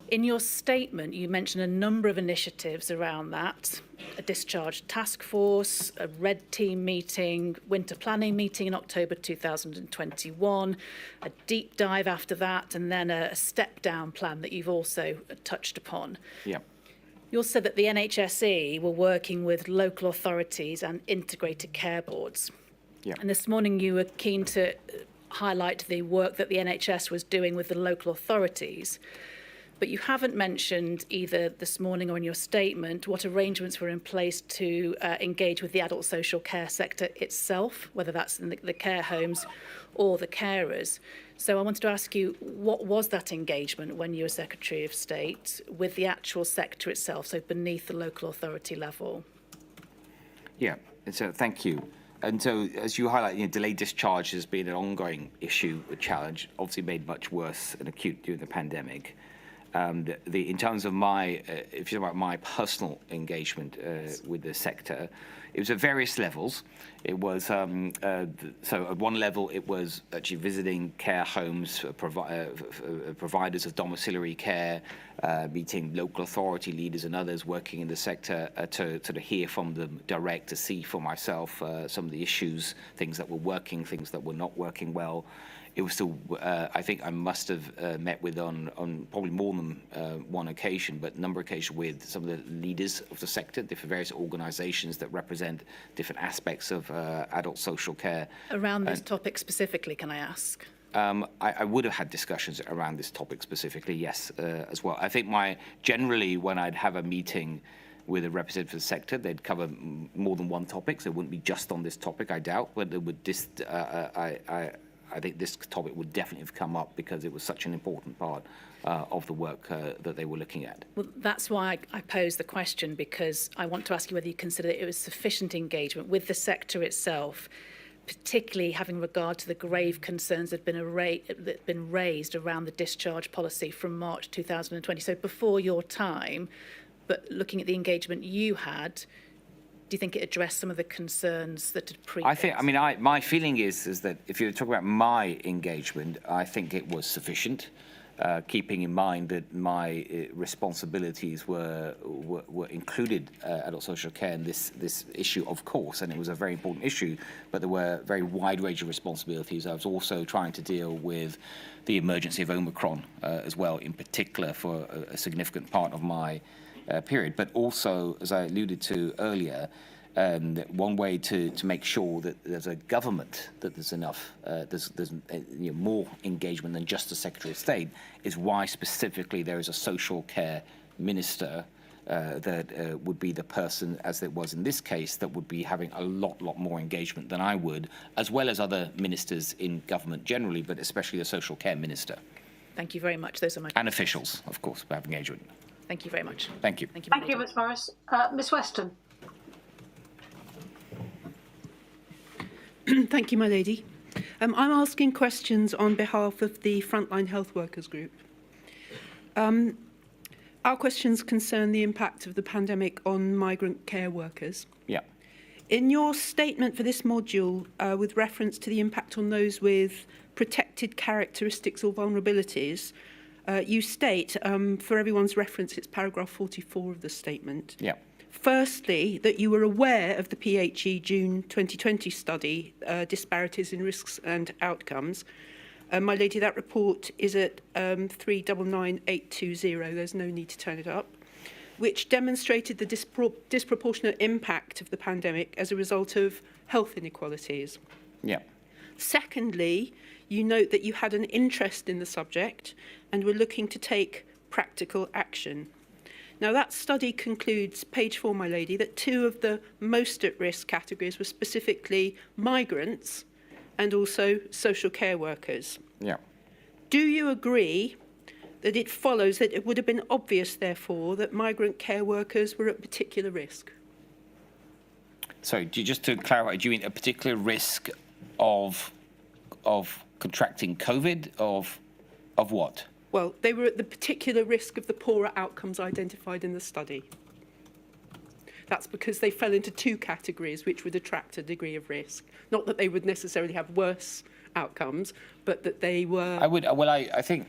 In your statement, you mentioned a number of initiatives around that: a discharge task force, a red team meeting, winter planning meeting in October 2021, a deep dive after that, and then a step-down plan that you've also touched upon. Yeah. You also said that the NHSE were working with local authorities and integrated care boards. Yeah. And this morning you were keen to highlight the work that the NHS was doing with the local authorities. But you haven't mentioned either this morning or in your statement what arrangements were in place to engage with the adult social care sector itself, whether that's in the care homes or the carers. So I wanted to ask you, what was that engagement when you were Secretary of State with the actual sector itself, so beneath the local authority level? Yeah, so thank you. And so, as you highlight, delayed discharge has been an ongoing issue, a challenge, obviously made much worse and acute during the pandemic. In terms of my, if you're about my personal engagement with the sector, it was at various levels. It was, so at one level, it was actually visiting care homes, providers of domiciliary care, meeting local authority leaders and others working in the sector to sort of hear from them direct, to see for myself some of the issues, things that were working, things that were not working well. It was still, I think I must have met with on probably more than one occasion, but a number of occasions with some of the leaders of the sector, different various organisations that represent different aspects of adult social care. Around this topic specifically, can I ask? I would have had discussions around this topic specifically, yes, as well. I think generally when I'd have a meeting with a representative of the sector, they'd cover more than one topic, so it wouldn't be just on this topic, I doubt, but it would I think this topic would definitely have come up because it was such an important part of the work that they were looking at. Well, that's why I posed the question, because I want to ask you whether you consider that it was sufficient engagement with the sector itself, particularly having regard to the grave concerns that have been raised around the discharge policy from March 2020. So before your time, but looking at the engagement you had, do you think it addressed some of the concerns that had predated? My feeling is that if you're talking about my engagement, I think it was sufficient, keeping in mind that my responsibilities were included adult social care in this issue, of course, and it was a very important issue, but there were very wide range of responsibilities. I was also trying to deal with the emergency of Omicron as well, in particular for a significant part of my period, but also, as I alluded to earlier, one way to make sure that there's a government, that there's enough, there's more engagement than just the Secretary of State, is why specifically there is a social care minister that would be the person, as it was in this case, that would be having a lot more engagement than I would, as well as other ministers in government generally, but especially the social care minister. Thank you very much. Those are my and officials, of course, who have engagement. Thank you very much. Thank you. Thank you, Ms Morris. Ms Weston. Thank you, my lady. I'm asking questions on behalf of the Frontline Health Workers Group. Our questions concern the impact of the pandemic on migrant care workers. Yeah. In your statement for this module, with reference to the impact on those with protected characteristics or vulnerabilities, you state, for everyone's reference, it's paragraph 44 of the statement. Yeah. Firstly, that you were aware of the PHE June 2020 study, Disparities in Risks and Outcomes. My lady, that report is at 399820. There's no need to turn it up, which demonstrated the disproportionate impact of the pandemic as a result of health inequalities. Yeah. Secondly, you note that you had an interest in the subject and were looking to take practical action. Now, that study concludes, page 4, my lady, that 2 of the most at-risk categories were specifically migrants and also social care workers. Yeah. Do you agree that it follows that it would have been obvious, therefore, that migrant care workers were at particular risk. Sorry, just to clarify, do you mean a particular risk of contracting COVID, of what? Well, they were at the particular risk of the poorer outcomes identified in the study. That's because they fell into two categories which would attract a degree of risk. Not that they would necessarily have worse outcomes, but that they were... I think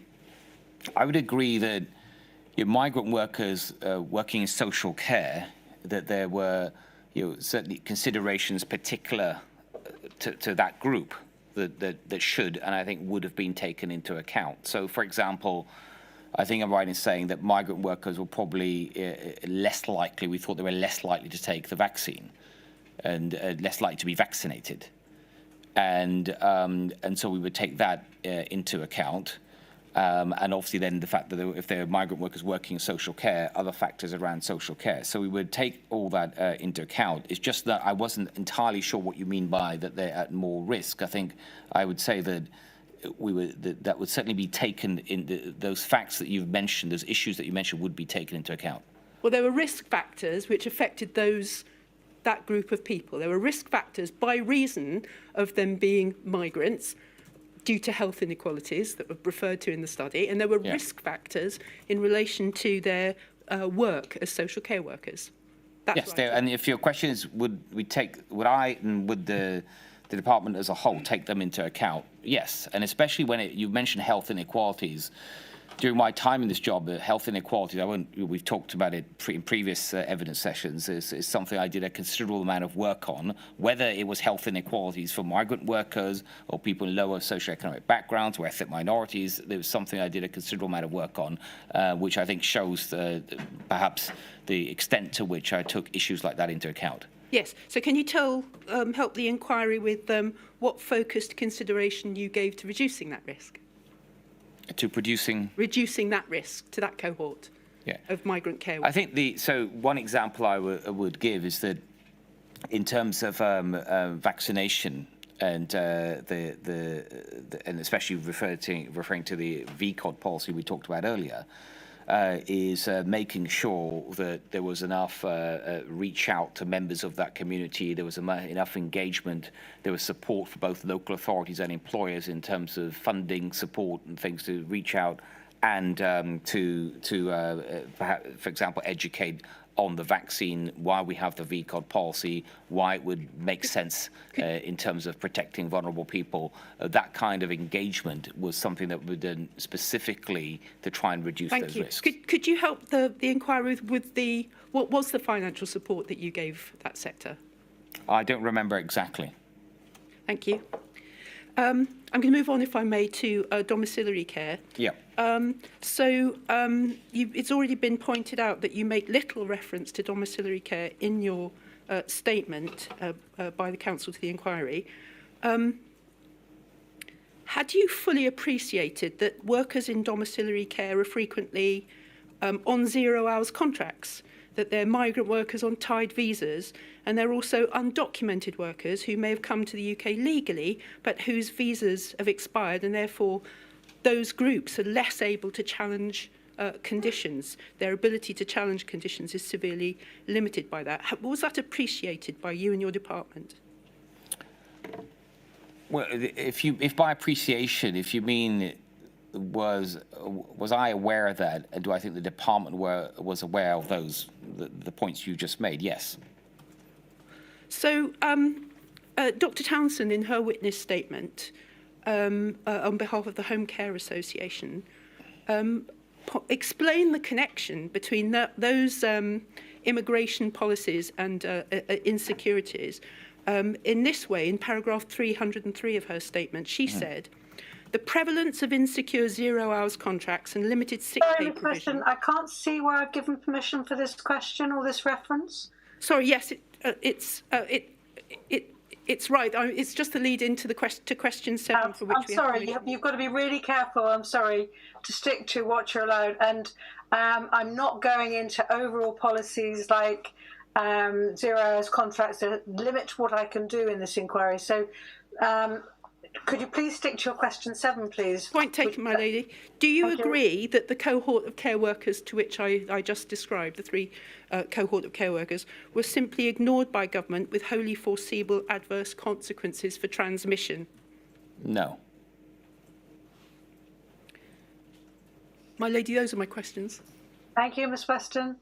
I would agree that migrant workers working in social care, that there were certainly considerations particular to that group that should, and I think would have been taken into account. So, for example, I think I'm right in saying that migrant workers were probably less likely, we thought they were less likely to take the vaccine and less likely to be vaccinated. And so we would take that into account. And obviously then the fact that if there are migrant workers working in social care, other factors around social care. So we would take all that into account. It's just that I wasn't entirely sure what you mean by that they're at more risk. I think I would say that that would certainly be taken in those facts that you've mentioned, those issues that you mentioned would be taken into account. Well, there were risk factors which affected that group of people. There were risk factors by reason of them being migrants, due to health inequalities that were referred to in the study, and there were risk factors in relation to their work as social care workers. That's yes, right. And if your question is, would I and would the department as a whole take them into account? Yes, and especially when you mentioned health inequalities. During my time in this job, health inequalities, we've talked about it in previous evidence sessions, is something I did a considerable amount of work on, whether it was health inequalities for migrant workers or people in lower socioeconomic backgrounds or ethnic minorities. There was something I did a considerable amount of work on, which I think shows perhaps the extent to which I took issues like that into account. Yes, so can you help the inquiry with what focused consideration you gave to reducing that risk? To reducing that risk to that cohort of migrant care workers. I think so one example I would give is that in terms of vaccination and and especially referring to the VCOD policy we talked about earlier, is making sure that there was enough reach out to members of that community, there was enough engagement, there was support for both local authorities and employers in terms of funding, support and things to reach out and to perhaps, for example, educate on the vaccine, why we have the VCOD policy, why it would make sense in terms of protecting vulnerable people. That kind of engagement was something that we did specifically to try and reduce those risks. Could you help the inquiry with what was the financial support that you gave that sector? I don't remember exactly. Thank you. I'm going to move on, if I may, to domiciliary care. Yeah. It's already been pointed out that you make little reference to domiciliary care in your statement by the Council to the inquiry. Had you fully appreciated that workers in domiciliary care are frequently on 0 hours contracts, that they're migrant workers on tied visas, and they're also undocumented workers who may have come to the UK legally, but whose visas have expired, and therefore those groups are less able to challenge conditions. Their ability to challenge conditions is severely limited by that. Was that appreciated by you and your department? Well, if by appreciation, if you mean was I aware of that, and do I think the department was aware of the points you just made? Yes. So, Dr. Townson, in her witness statement, on behalf of the Homecare Association, explained the connection between those immigration policies and insecurities. In this way, in paragraph 303 of her statement, she said, the prevalence of insecure 0 hours contracts and limited sick pay provision. I can't see where I've given permission for this question or this reference. Sorry, yes, it's right. It's just the lead into the question 7 for which I'm sorry, you've got to be really careful. I'm sorry to stick to what you're allowed, and I'm not going into overall policies like 0 hours contracts that limit what I can do in this inquiry. So. Could you please stick to your question 7, please? Point taken, my lady. Do you agree that the cohort of care workers to which I just described, the 3 cohort of care workers, were simply ignored by government with wholly foreseeable adverse consequences for transmission? No. My lady, those are my questions. Thank you, Miss Weston.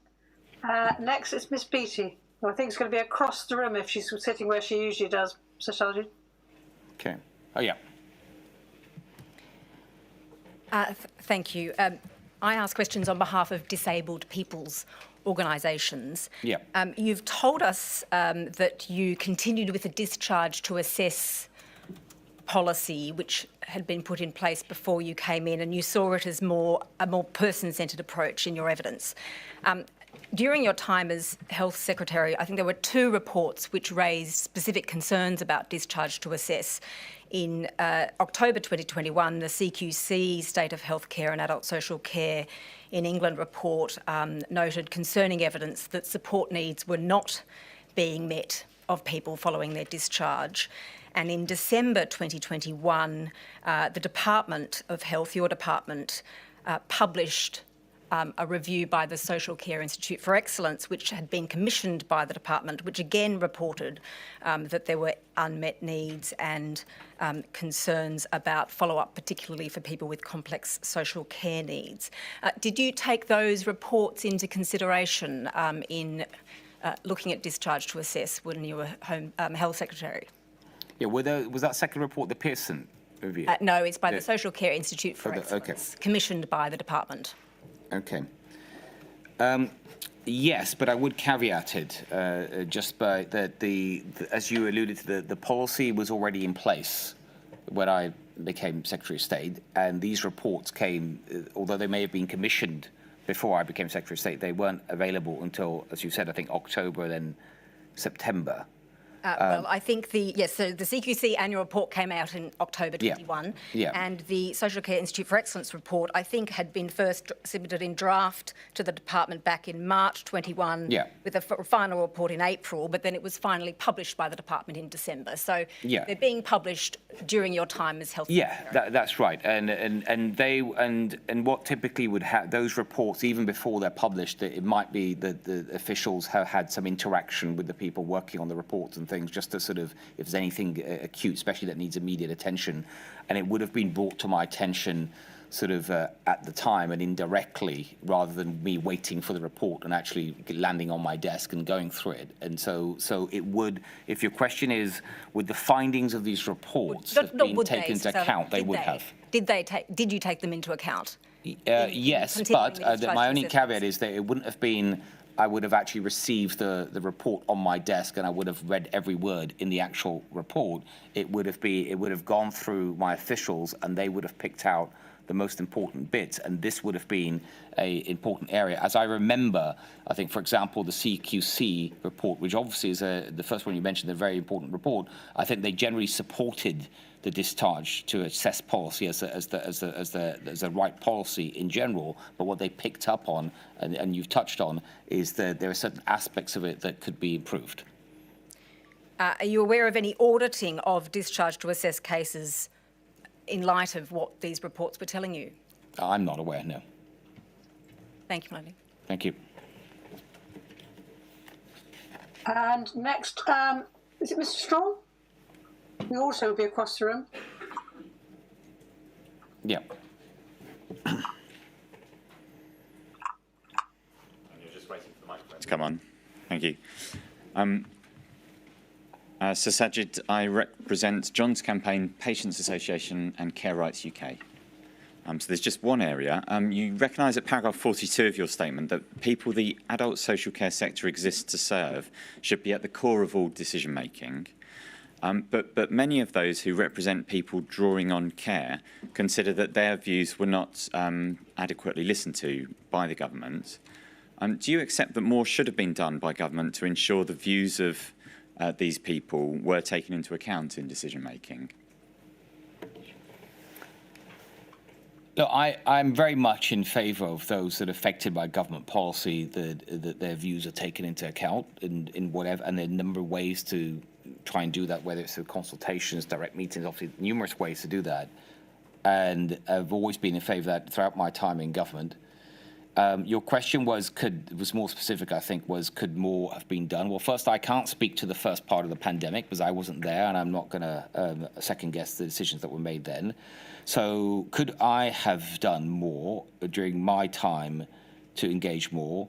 Next is Miss Beattie, who I think is going to be across the room if she's sitting where she usually does, Sir Sajid. Okay. Oh, yeah. Thank you. I ask questions on behalf of disabled people's organisations. Yeah. You've told us that you continued with the discharge to assess policy which had been put in place before you came in, and you saw it as a more person-centred approach in your evidence. During your time as Health Secretary, I think there were 2 reports which raised specific concerns about discharge to assess. In October 2021, the CQC State of Healthcare and Adult Social Care in England report noted concerning evidence that support needs were not being met of people following their discharge. And in December 2021, the Department of Health, your department, published a review by the Social Care Institute for Excellence, which had been commissioned by the department, which again reported that there were unmet needs and concerns about follow-up, particularly for people with complex social care needs. Did you take those reports into consideration in looking at discharge to assess when you were Health Secretary? Yeah, was that second report the Pearson review? No, it's by the Social Care Institute for Excellence, commissioned by the department. Okay. Yes, but I would caveat it just by that as you alluded to, the policy was already in place when I became Secretary of State, and these reports came, although they may have been commissioned before I became Secretary of State, they weren't available until, as you said, I think October, then September. Well, I think so the CQC annual report came out in October 21, and the Social Care Institute for Excellence report, I think, had been first submitted in draft to the department back in March 21, with a final report in April, but then it was finally published by the department in December. So they're being published during your time as Health Secretary. That's right, and what typically would have those reports, even before they're published, it might be that the officials have had some interaction with the people working on the reports and things, just to sort of, if there's anything acute, especially that needs immediate attention, and it would have been brought to my attention sort of at the time and indirectly, rather than me waiting for the report and actually landing on my desk and going through it. And so it would, if your question is, would the findings of these reports have been taken into account, they would have. Did you take them into account? Yes, but my only caveat is that it wouldn't have been, I would have actually received the report on my desk and I would have read every word in the actual report. It would have gone through my officials and they would have picked out the most important bits, and this would have been an important area. As I remember, I think, for example, the CQC report, which obviously is the first one you mentioned, a very important report, I think they generally supported the discharge to assess policy as the right policy in general. But what they picked up on, and you've touched on, is that there are certain aspects of it that could be improved. Are you aware of any auditing of discharge to assess cases in light of what these reports were telling you? I'm not aware, no. Thank you, Melanie. Thank you. And next, is it Mr. Strong? We also will be across the room. Yeah. You're just waiting for the microphone to come on. Thank you. Sir Sajid, I represent John's campaign, Patients Association and Care Rights UK. So there's just one area. You recognise at paragraph 42 of your statement that people the adult social care sector exists to serve should be at the core of all decision making. But many of those who represent people drawing on care consider that their views were not adequately listened to by the government. Do you accept that more should have been done by government to ensure the views of these people were taken into account in decision making? No, I'm very much in favour of those that are affected by government policy, that their views are taken into account in whatever, and there are a number of ways to try and do that, whether it's through consultations, direct meetings, obviously numerous ways to do that. And I've always been in favour of that throughout my time in government. Your question was more specific, I think, was could more have been done? Well, first, I can't speak to the first part of the pandemic because I wasn't there, and I'm not going to second guess the decisions that were made then. So could I have done more during my time to engage more?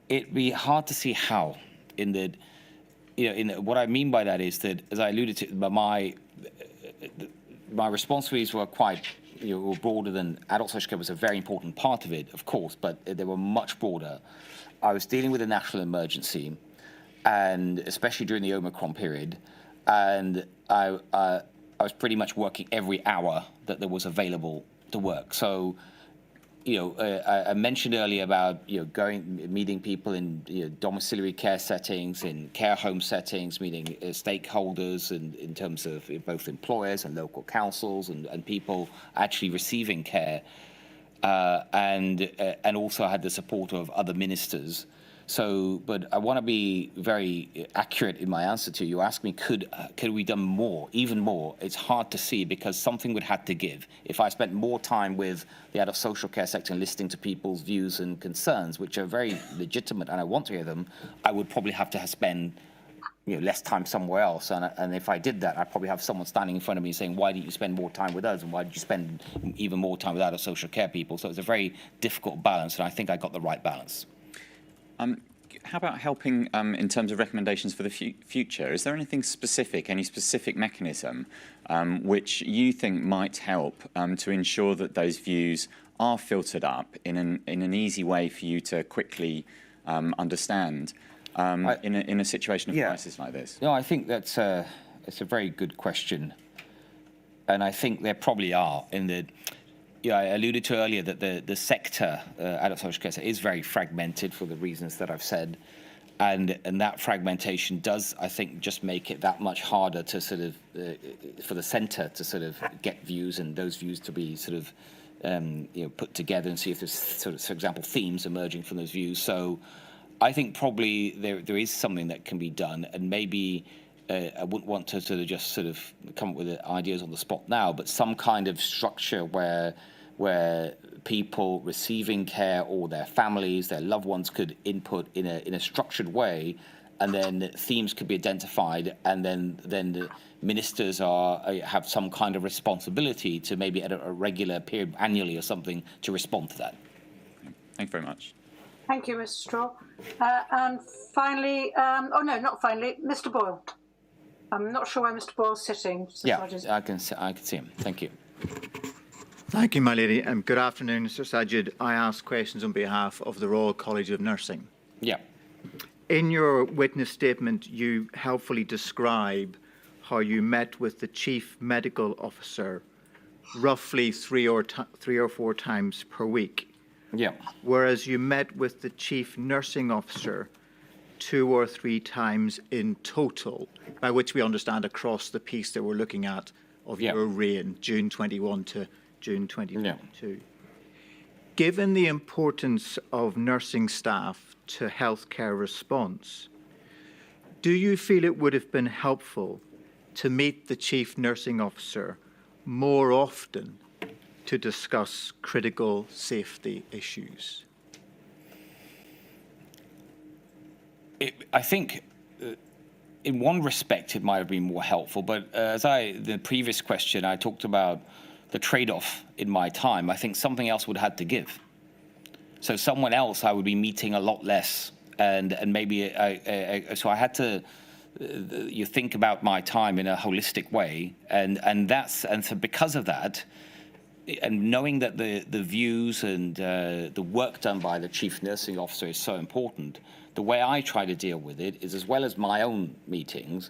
It'd be hard to see how. What I mean by that is that, as I alluded to, my responsibilities were quite were broader than adult social care was a very important part of it, of course, but they were much broader. I was dealing with a national emergency, and especially during the Omicron period, and I was pretty much working every hour that there was available to work. So, I mentioned earlier about meeting people in domiciliary care settings, in care home settings, meeting stakeholders, and in terms of both employers and local councils and people actually receiving care, and also I had the support of other ministers. So, but I want to be very accurate in my answer to you. You asked me, could we done more, even more? It's hard to see because something would have to give. If I spent more time with the adult social care sector and listening to people's views and concerns, which are very legitimate, and I want to hear them, I would probably have to spend less time somewhere else. And if I did that, I'd probably have someone standing in front of me saying, why didn't you spend more time with us? And why did you spend even more time with adult social care people? So it's a very difficult balance, and I think I got the right balance. How about helping in terms of recommendations for the future? Is there anything specific, any specific mechanism which you think might help to ensure that those views are filtered up in an easy way for you to quickly understand in a situation of crisis like this? No, I think it's a very good question, and I think there probably are in the. I alluded to earlier that the sector, adult social care, is very fragmented for the reasons that I've said, and that fragmentation does, I think, just make it that much harder to sort of for the centre to sort of get views and those views to be sort of put together and see if there's sort of, for example, themes emerging from those views. So I think probably there is something that can be done, and maybe. I wouldn't want to sort of just sort of come up with ideas on the spot now, but some kind of structure where people receiving care or their families, their loved ones could input in a structured way, and then themes could be identified, and then the ministers have some kind of responsibility to maybe at a regular period, annually or something, to respond to that. Thank you very much. Thank you, Mr. Straw. And finally, not finally, Mr. Boyle. I'm not sure where Mr. Boyle's sitting. I can see him. Thank you. Thank you, my lady. Good afternoon, Sir Sajid. I ask questions on behalf of the Royal College of Nursing. Yeah. In your witness statement, you helpfully describe how you met with the Chief Medical Officer roughly three or four times per week. Yeah. Whereas you met with the Chief Nursing Officer 2 or 3 times in total, by which we understand across the piece that we're looking at of your reign, June 21 to June 2022. Yeah. Given the importance of nursing staff to healthcare response, do you feel it would have been helpful to meet the Chief Nursing Officer more often to discuss critical safety issues? I think in one respect it might have been more helpful, but the previous question, I talked about the trade-off in my time. I think something else would have had to give. So someone else I would be meeting a lot less, and maybe so I had to you think about my time in a holistic way, and so because of that, and knowing that the views and the work done by the Chief Nursing Officer is so important, the way I try to deal with it is, as well as my own meetings,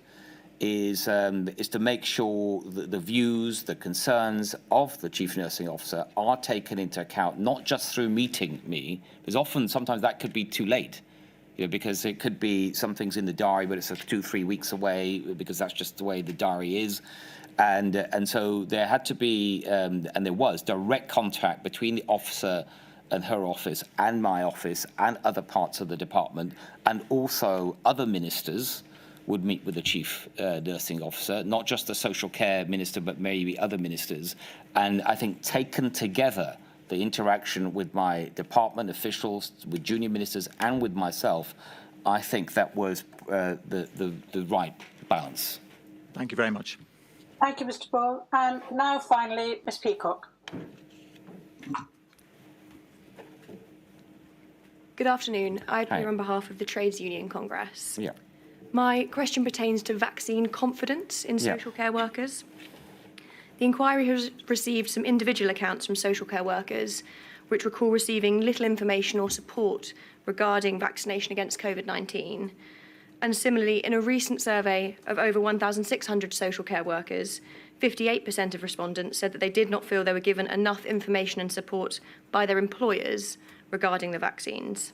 is to make sure that the views, the concerns of the Chief Nursing Officer are taken into account, not just through meeting me, because sometimes that could be too late, because it could be some things in the diary, but it's 2-3 weeks away, because that's just the way the diary is. And so there had to be, and there was, direct contact between the officer and her office and my office and other parts of the department, and also other ministers would meet with the chief nursing officer, not just the social care minister, but maybe other ministers. And I think taken together, the interaction with my department officials, with junior ministers, and with myself, I think that was the right balance. Thank you very much. Thank you, Mr. Ball. And now, finally, Ms. Peacock. Good afternoon. I'm here on behalf of the Trades Union Congress. Yeah. My question pertains to vaccine confidence in social care workers. The inquiry has received some individual accounts from social care workers which recall receiving little information or support regarding vaccination against COVID-19. And similarly, in a recent survey of over 1,600 social care workers, 58% of respondents said that they did not feel they were given enough information and support by their employers regarding the vaccines.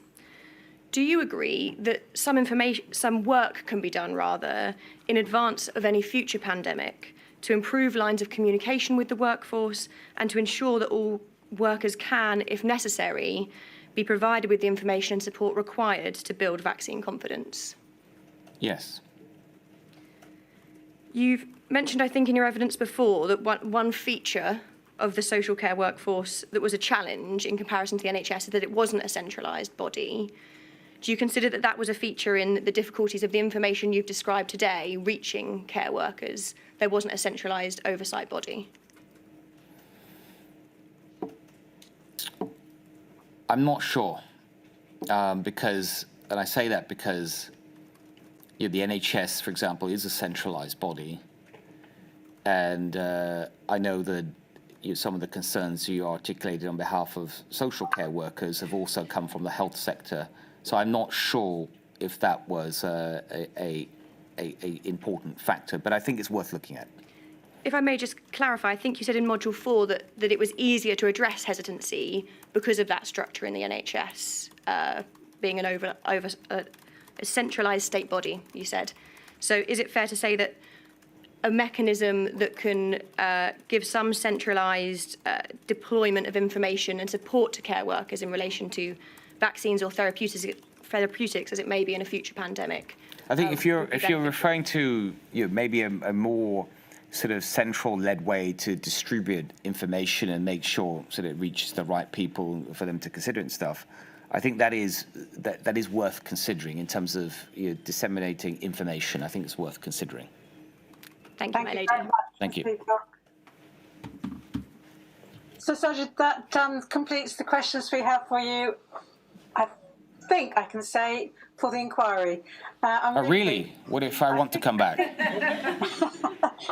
Do you agree that some work can be done rather in advance of any future pandemic to improve lines of communication with the workforce and to ensure that all workers can, if necessary, be provided with the information and support required to build vaccine confidence? Yes. You've mentioned, I think, in your evidence before that one feature of the social care workforce that was a challenge in comparison to the NHS is that it wasn't a centralised body. Do you consider that that was a feature in the difficulties of the information you've described today reaching care workers? There wasn't a centralised oversight body? I'm not sure, because, and I say that because the NHS, for example, is a centralised body, and I know that some of the concerns you articulated on behalf of social care workers have also come from the health sector. So I'm not sure if that was a important factor, but I think it's worth looking at. If I may just clarify, I think you said in Module 4 that it was easier to address hesitancy because of that structure in the NHS being a centralised state body, you said. So is it fair to say that a mechanism that can give some centralised deployment of information and support to care workers in relation to vaccines or therapeutics as it may be in a future pandemic? I think if you're referring to maybe a more sort of central-led way to distribute information and make sure so that it reaches the right people for them to consider and stuff, I think that is worth considering in terms of disseminating information. I think it's worth considering. Thank you, my lady. Thank you. So, Sajid, that completes the questions we have for you. I think I can say for the inquiry. Really? What if I want to come back?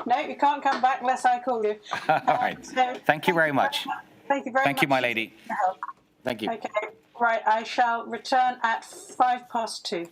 No, you can't come back unless I call you. All right. So, thank you very much. Thank you very much. Thank you, my lady. Thank you. Okay, right. I shall return at 2:05.